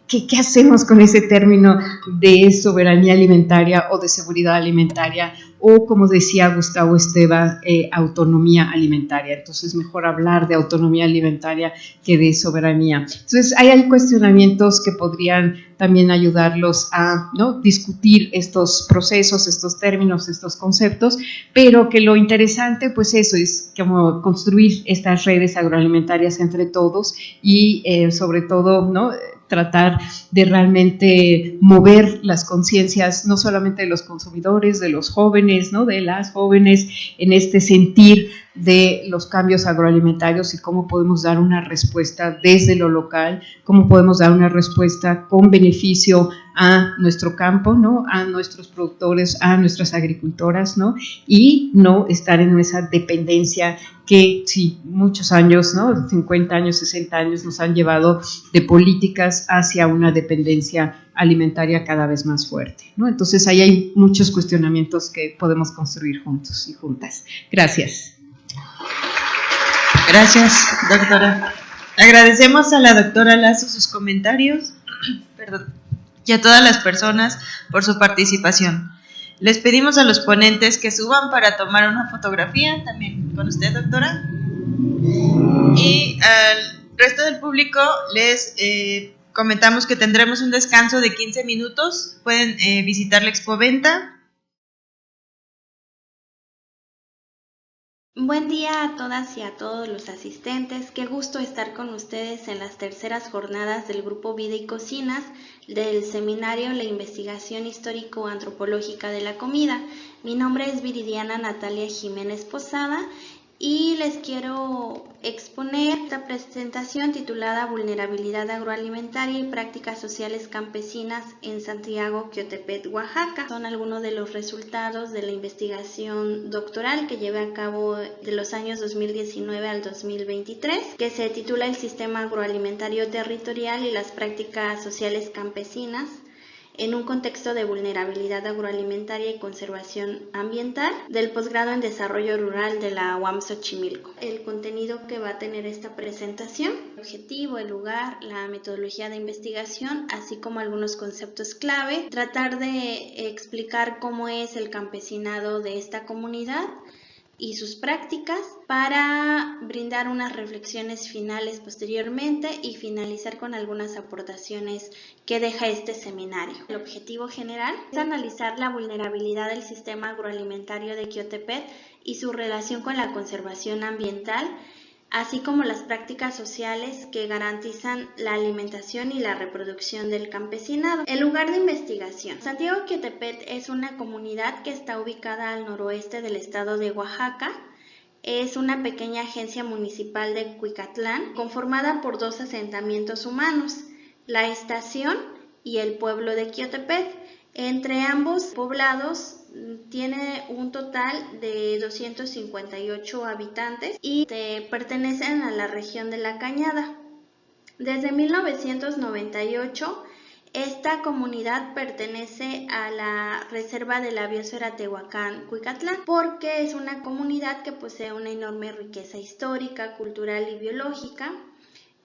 ¿Qué hacemos con ese término de soberanía alimentaria o de seguridad alimentaria? O, como decía Gustavo Esteva, autonomía alimentaria. Entonces, mejor hablar de autonomía alimentaria que de soberanía. Entonces, hay cuestionamientos que podrían también ayudarlos a, ¿no?, discutir estos procesos, estos términos, estos conceptos, pero que lo interesante, pues eso, es como construir estas redes agroalimentarias entre todos y, sobre todo, ¿no?, tratar de realmente mover las conciencias, no solamente de los consumidores, de los jóvenes, ¿no?, de las jóvenes, en este sentir de los cambios agroalimentarios y cómo podemos dar una respuesta desde lo local, cómo podemos dar una respuesta con beneficio a nuestro campo, ¿no?, a nuestros productores, a nuestras agricultoras, ¿no?, y no estar en esa dependencia que sí, muchos años, ¿no?, 50 años, 60 años nos han llevado de políticas hacia una dependencia alimentaria cada vez más fuerte, ¿no? Entonces ahí hay muchos cuestionamientos que podemos construir juntos y juntas. Gracias. Gracias, doctora. Agradecemos a la doctora Lazo sus comentarios y a todas las personas por su participación. Les pedimos a los ponentes que suban para tomar una fotografía también con usted, doctora. Y al resto del público les comentamos que tendremos un descanso de 15 minutos. Pueden visitar la expoventa. Buen día a todas y a todos los asistentes. Qué gusto estar con ustedes en las terceras jornadas del Grupo Vida y Cocinas del seminario La Investigación Histórico-Antropológica de la Comida. Mi nombre es Viridiana Natalia Jiménez Posada y les quiero exponer esta presentación titulada Vulnerabilidad agroalimentaria y prácticas sociales campesinas en Santiago, Quiotepet, Oaxaca. Son algunos de los resultados de la investigación doctoral que llevé a cabo de los años 2019 al 2023, que se titula El Sistema Agroalimentario Territorial y las prácticas sociales campesinas en un contexto de vulnerabilidad agroalimentaria y conservación ambiental, del posgrado en Desarrollo Rural de la UAM Xochimilco. El contenido que va a tener esta presentación, el objetivo, el lugar, la metodología de investigación, así como algunos conceptos clave, tratar de explicar cómo es el campesinado de esta comunidad y sus prácticas para brindar unas reflexiones finales posteriormente y finalizar con algunas aportaciones que deja este seminario. El objetivo general es analizar la vulnerabilidad del sistema agroalimentario de Quiotepet y su relación con la conservación ambiental, así como las prácticas sociales que garantizan la alimentación y la reproducción del campesinado. El lugar de investigación. Santiago Quiotepet es una comunidad que está ubicada al noroeste del estado de Oaxaca. Es una pequeña agencia municipal de Cuicatlán, conformada por dos asentamientos humanos, la estación y el pueblo de Quiotepet. Entre ambos poblados tiene un total de 258 habitantes y pertenecen a la región de La Cañada. Desde 1998, esta comunidad pertenece a la Reserva de la Biosfera Tehuacán-Cuicatlán porque es una comunidad que posee una enorme riqueza histórica, cultural y biológica.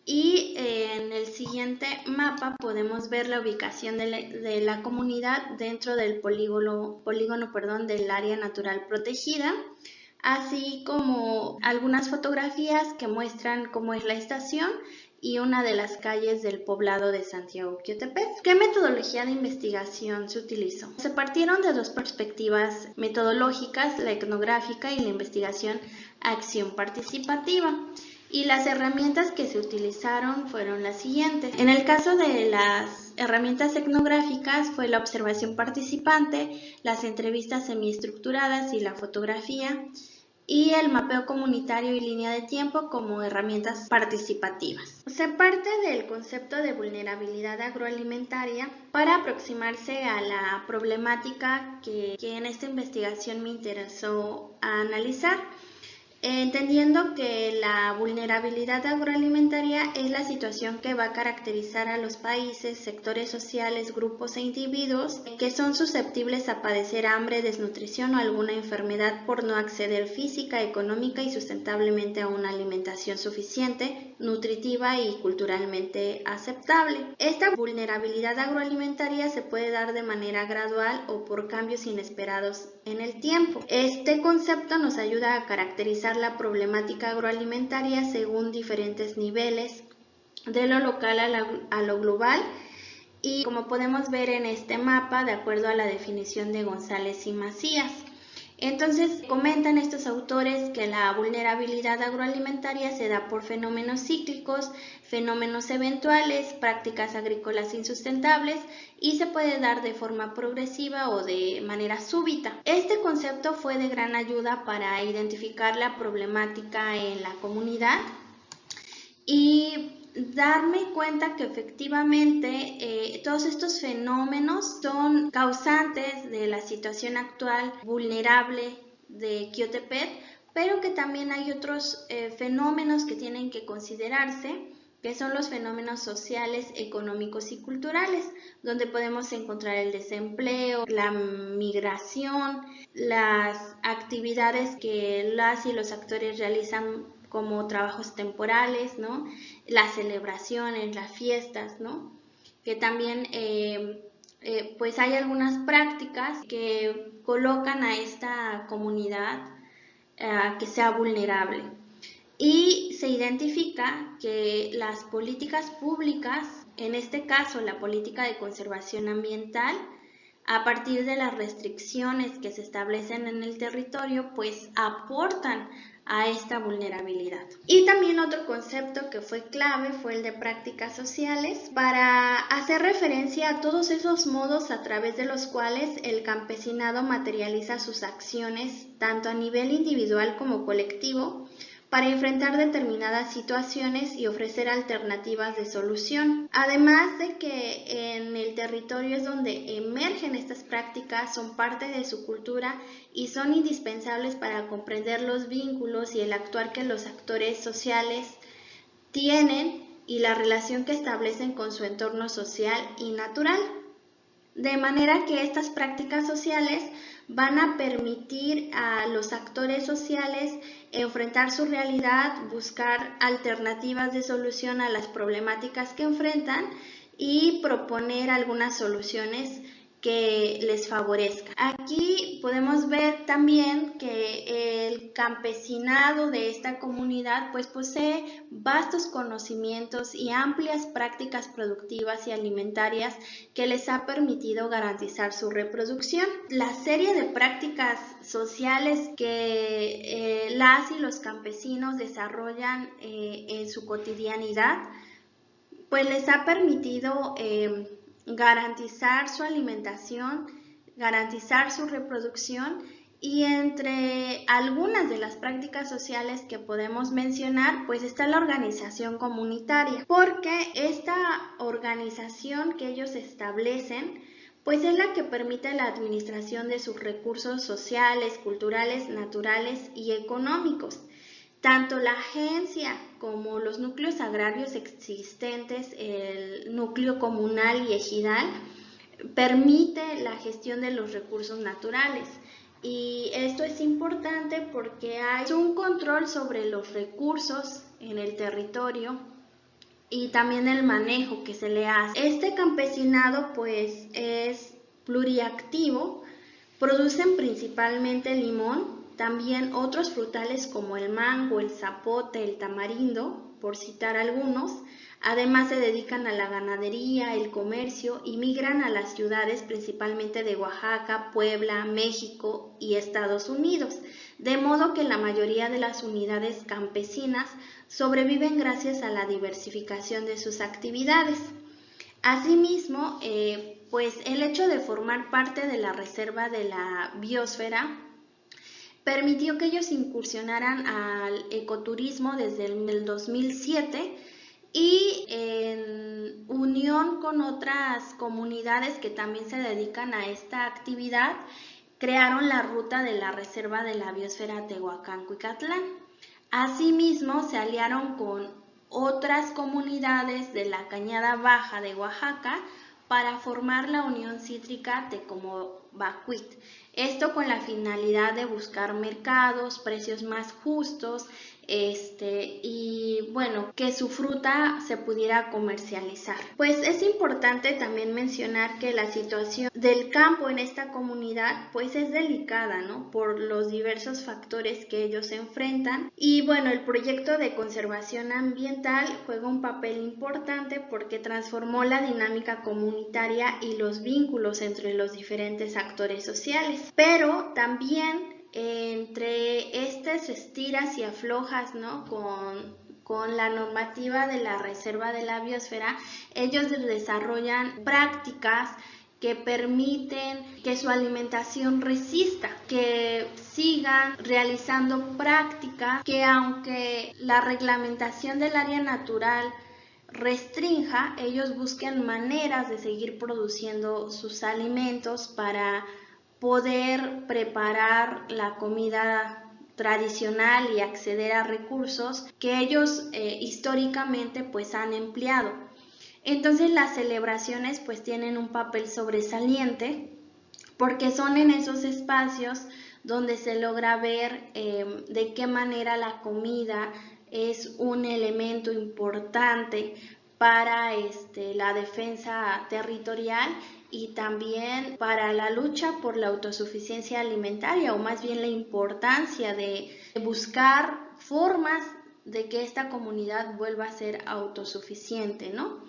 Y en el siguiente mapa podemos ver la ubicación de la comunidad dentro del polígono del área natural protegida, así como algunas fotografías que muestran cómo es la estación y una de las calles del poblado de Santiago Quiotepet. ¿Qué metodología de investigación se utilizó? Se partieron de dos perspectivas metodológicas, la etnográfica y la investigación acción participativa. Y las herramientas que se utilizaron fueron las siguientes. En el caso de las herramientas etnográficas fue la observación participante, las entrevistas semiestructuradas y la fotografía. y el mapeo comunitario y línea de tiempo como herramientas participativas. Se parte del concepto de vulnerabilidad agroalimentaria para aproximarse a la problemática que en esta investigación me interesó analizar, entendiendo que la vulnerabilidad agroalimentaria es la situación que va a caracterizar a los países, sectores sociales, grupos e individuos que son susceptibles a padecer hambre, desnutrición o alguna enfermedad por no acceder física, económica y sustentablemente a una alimentación suficiente, nutritiva y culturalmente aceptable. Esta vulnerabilidad agroalimentaria se puede dar de manera gradual o por cambios inesperados en el tiempo. Este concepto nos ayuda a caracterizar la problemática agroalimentaria según diferentes niveles, de lo local a lo global, y como podemos ver en este mapa, de acuerdo a la definición de González y Macías. Entonces, comentan estos autores que la vulnerabilidad agroalimentaria se da por fenómenos cíclicos, fenómenos eventuales, prácticas agrícolas insustentables y se puede dar de forma progresiva o de manera súbita. Este concepto fue de gran ayuda para identificar la problemática en la comunidad y darme cuenta que efectivamente todos estos fenómenos son causantes de la situación actual vulnerable de Quiotepedt, pero que también hay otros fenómenos que tienen que considerarse, que son los fenómenos sociales, económicos y culturales, donde podemos encontrar el desempleo, la migración, las actividades que las y los actores realizan como trabajos temporales, ¿no? Las celebraciones, las fiestas, ¿no? Que también pues hay algunas prácticas que colocan a esta comunidad que sea vulnerable. Y se identifica que las políticas públicas, en este caso la política de conservación ambiental, a partir de las restricciones que se establecen en el territorio, pues aportan a esta vulnerabilidad. Y también otro concepto que fue clave fue el de prácticas sociales, para hacer referencia a todos esos modos a través de los cuales el campesinado materializa sus acciones, tanto a nivel individual como colectivo, para enfrentar determinadas situaciones y ofrecer alternativas de solución. Además de que en el territorio es donde emergen estas prácticas, son parte de su cultura y son indispensables para comprender los vínculos y el actuar que los actores sociales tienen y la relación que establecen con su entorno social y natural. De manera que estas prácticas sociales van a permitir a los actores sociales enfrentar su realidad, buscar alternativas de solución a las problemáticas que enfrentan y proponer algunas soluciones que les favorezcan. Aquí podemos ver también que el campesinado de esta comunidad pues posee vastos conocimientos y amplias prácticas productivas y alimentarias que les ha permitido garantizar su reproducción. La serie de prácticas sociales que las y los campesinos desarrollan en su cotidianidad pues les ha permitido garantizar su alimentación, garantizar su reproducción, y entre algunas de las prácticas sociales que podemos mencionar pues está la organización comunitaria, porque esta organización que ellos establecen pues es la que permite la administración de sus recursos sociales, culturales, naturales y económicos. Tanto la agencia como los núcleos agrarios existentes, el núcleo comunal y ejidal, permite la gestión de los recursos naturales. Y esto es importante porque hay un control sobre los recursos en el territorio y también el manejo que se le hace. Este campesinado pues es pluriactivo, producen principalmente limón, también otros frutales como el mango, el zapote, el tamarindo, por citar algunos. Además se dedican a la ganadería, el comercio y migran a las ciudades principalmente de Oaxaca, Puebla, México y Estados Unidos. De modo que la mayoría de las unidades campesinas sobreviven gracias a la diversificación de sus actividades. Asimismo, pues el hecho de formar parte de la reserva de la biosfera permitió que ellos incursionaran al ecoturismo desde el 2007 y en unión con otras comunidades que también se dedican a esta actividad, crearon la ruta de la Reserva de la Biosfera Tehuacán-Cuicatlán. Asimismo, se aliaron con otras comunidades de la Cañada Baja de Oaxaca para formar la Unión Cítrica Tecomobacuit. Esto con la finalidad de buscar mercados, precios más justos, y bueno, que su fruta se pudiera comercializar. Pues es importante también mencionar que la situación del campo en esta comunidad pues es delicada, ¿no? Por los diversos factores que ellos enfrentan. Y bueno, el proyecto de conservación ambiental juega un papel importante porque transformó la dinámica comunitaria y los vínculos entre los diferentes actores sociales. Pero también entre estas estiras y aflojas, ¿no? Con la normativa de la Reserva de la Biosfera, ellos desarrollan prácticas que permiten que su alimentación resista, que sigan realizando prácticas que, aunque la reglamentación del área natural restrinja, ellos buscan maneras de seguir produciendo sus alimentos para poder preparar la comida tradicional y acceder a recursos que ellos históricamente pues han empleado. Entonces las celebraciones pues tienen un papel sobresaliente porque son en esos espacios donde se logra ver de qué manera la comida es un elemento importante para la defensa territorial y también para la lucha por la autosuficiencia alimentaria, o más bien la importancia de buscar formas de que esta comunidad vuelva a ser autosuficiente, ¿no?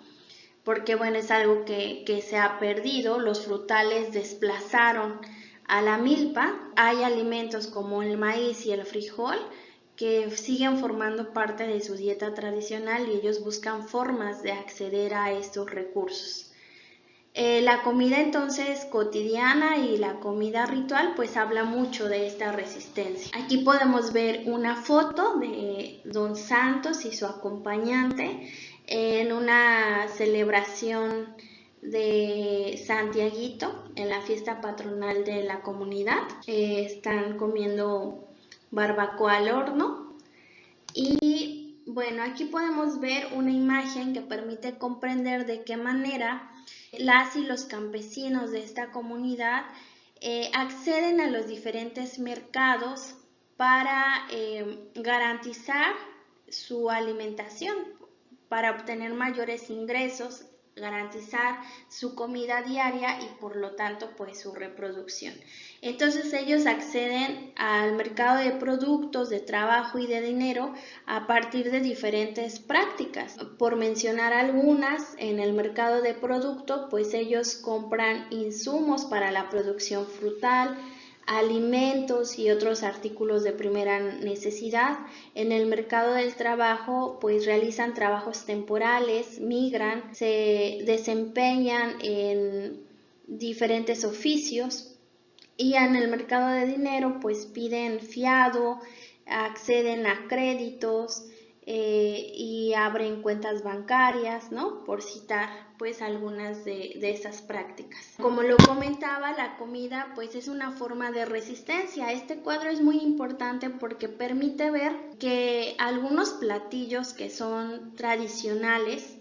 Porque bueno, es algo que se ha perdido, los frutales desplazaron a la milpa, hay alimentos como el maíz y el frijol que siguen formando parte de su dieta tradicional y ellos buscan formas de acceder a estos recursos. La comida entonces cotidiana y la comida ritual pues habla mucho de esta resistencia. Aquí podemos ver una foto de Don Santos y su acompañante en una celebración de Santiaguito en la fiesta patronal de la comunidad. Están comiendo barbacoa al horno y bueno, aquí podemos ver una imagen que permite comprender de qué manera las y los campesinos de esta comunidad acceden a los diferentes mercados para garantizar su alimentación, para obtener mayores ingresos, garantizar su comida diaria y por lo tanto pues su reproducción. Entonces ellos acceden al mercado de productos, de trabajo y de dinero a partir de diferentes prácticas. Por mencionar algunas, en el mercado de producto pues ellos compran insumos para la producción frutal, alimentos y otros artículos de primera necesidad. En el mercado del trabajo pues realizan trabajos temporales, migran, se desempeñan en diferentes oficios y en el mercado de dinero pues piden fiado, acceden a créditos y abren cuentas bancarias, ¿no? Por citar pues algunas de esas prácticas. Como lo comentaba, la comida pues es una forma de resistencia. Este cuadro es muy importante porque permite ver que algunos platillos que son tradicionales,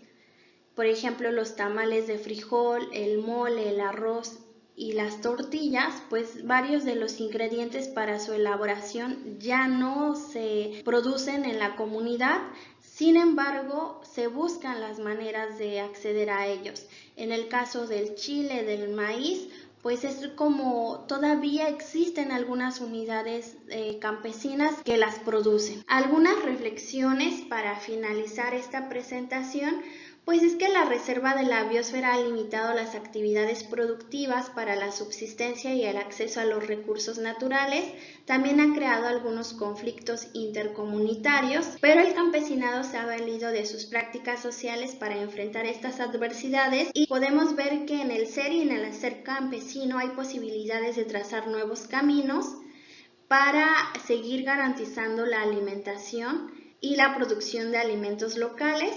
por ejemplo los tamales de frijol, el mole, el arroz y las tortillas, pues varios de los ingredientes para su elaboración ya no se producen en la comunidad. Sin embargo, se buscan las maneras de acceder a ellos. En el caso del chile, del maíz, pues es como todavía existen algunas unidades campesinas que las producen. Algunas reflexiones para finalizar esta presentación, pues es que la Reserva de la Biosfera ha limitado las actividades productivas para la subsistencia y el acceso a los recursos naturales. También ha creado algunos conflictos intercomunitarios, pero el campesinado se ha valido de sus prácticas sociales para enfrentar estas adversidades y podemos ver que en el ser y en el hacer campesino hay posibilidades de trazar nuevos caminos para seguir garantizando la alimentación y la producción de alimentos locales,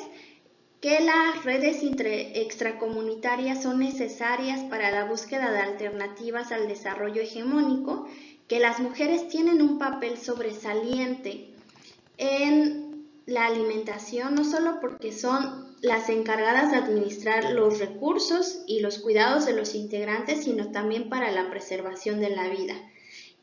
que las redes extracomunitarias son necesarias para la búsqueda de alternativas al desarrollo hegemónico, que las mujeres tienen un papel sobresaliente en la alimentación, no solo porque son las encargadas de administrar los recursos y los cuidados de los integrantes, sino también para la preservación de la vida.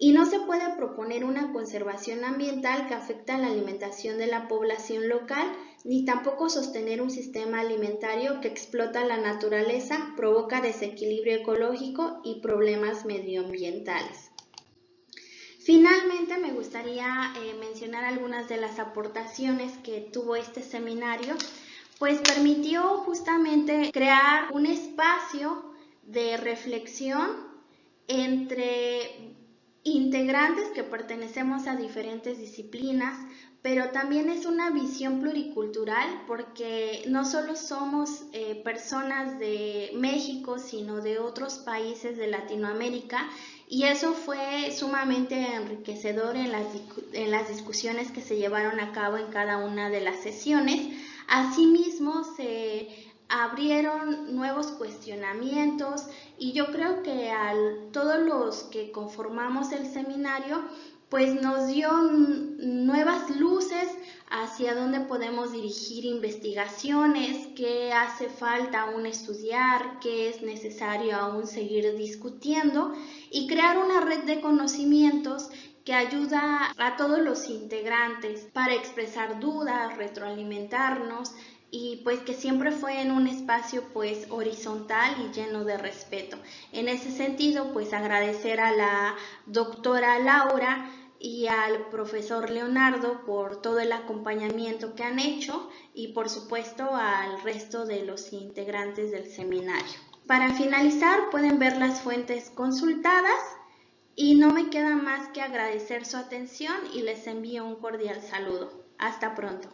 Y no se puede proponer una conservación ambiental que afecte a la alimentación de la población local, ni tampoco sostener un sistema alimentario que explota la naturaleza, provoca desequilibrio ecológico y problemas medioambientales. Finalmente, me gustaría mencionar algunas de las aportaciones que tuvo este seminario, pues permitió justamente crear un espacio de reflexión entre integrantes que pertenecemos a diferentes disciplinas, pero también es una visión pluricultural porque no solo somos personas de México, sino de otros países de Latinoamérica, y eso fue sumamente enriquecedor en las discusiones que se llevaron a cabo en cada una de las sesiones. Asimismo, se abrieron nuevos cuestionamientos y yo creo que a todos los que conformamos el seminario pues nos dio nuevas luces hacia dónde podemos dirigir investigaciones, qué hace falta aún estudiar, qué es necesario aún seguir discutiendo y crear una red de conocimientos que ayuda a todos los integrantes para expresar dudas, retroalimentarnos, y pues que siempre fue en un espacio pues horizontal y lleno de respeto. En ese sentido, pues agradecer a la doctora Laura y al profesor Leonardo por todo el acompañamiento que han hecho y por supuesto al resto de los integrantes del seminario. Para finalizar, pueden ver las fuentes consultadas y no me queda más que agradecer su atención y les envío un cordial saludo. Hasta pronto.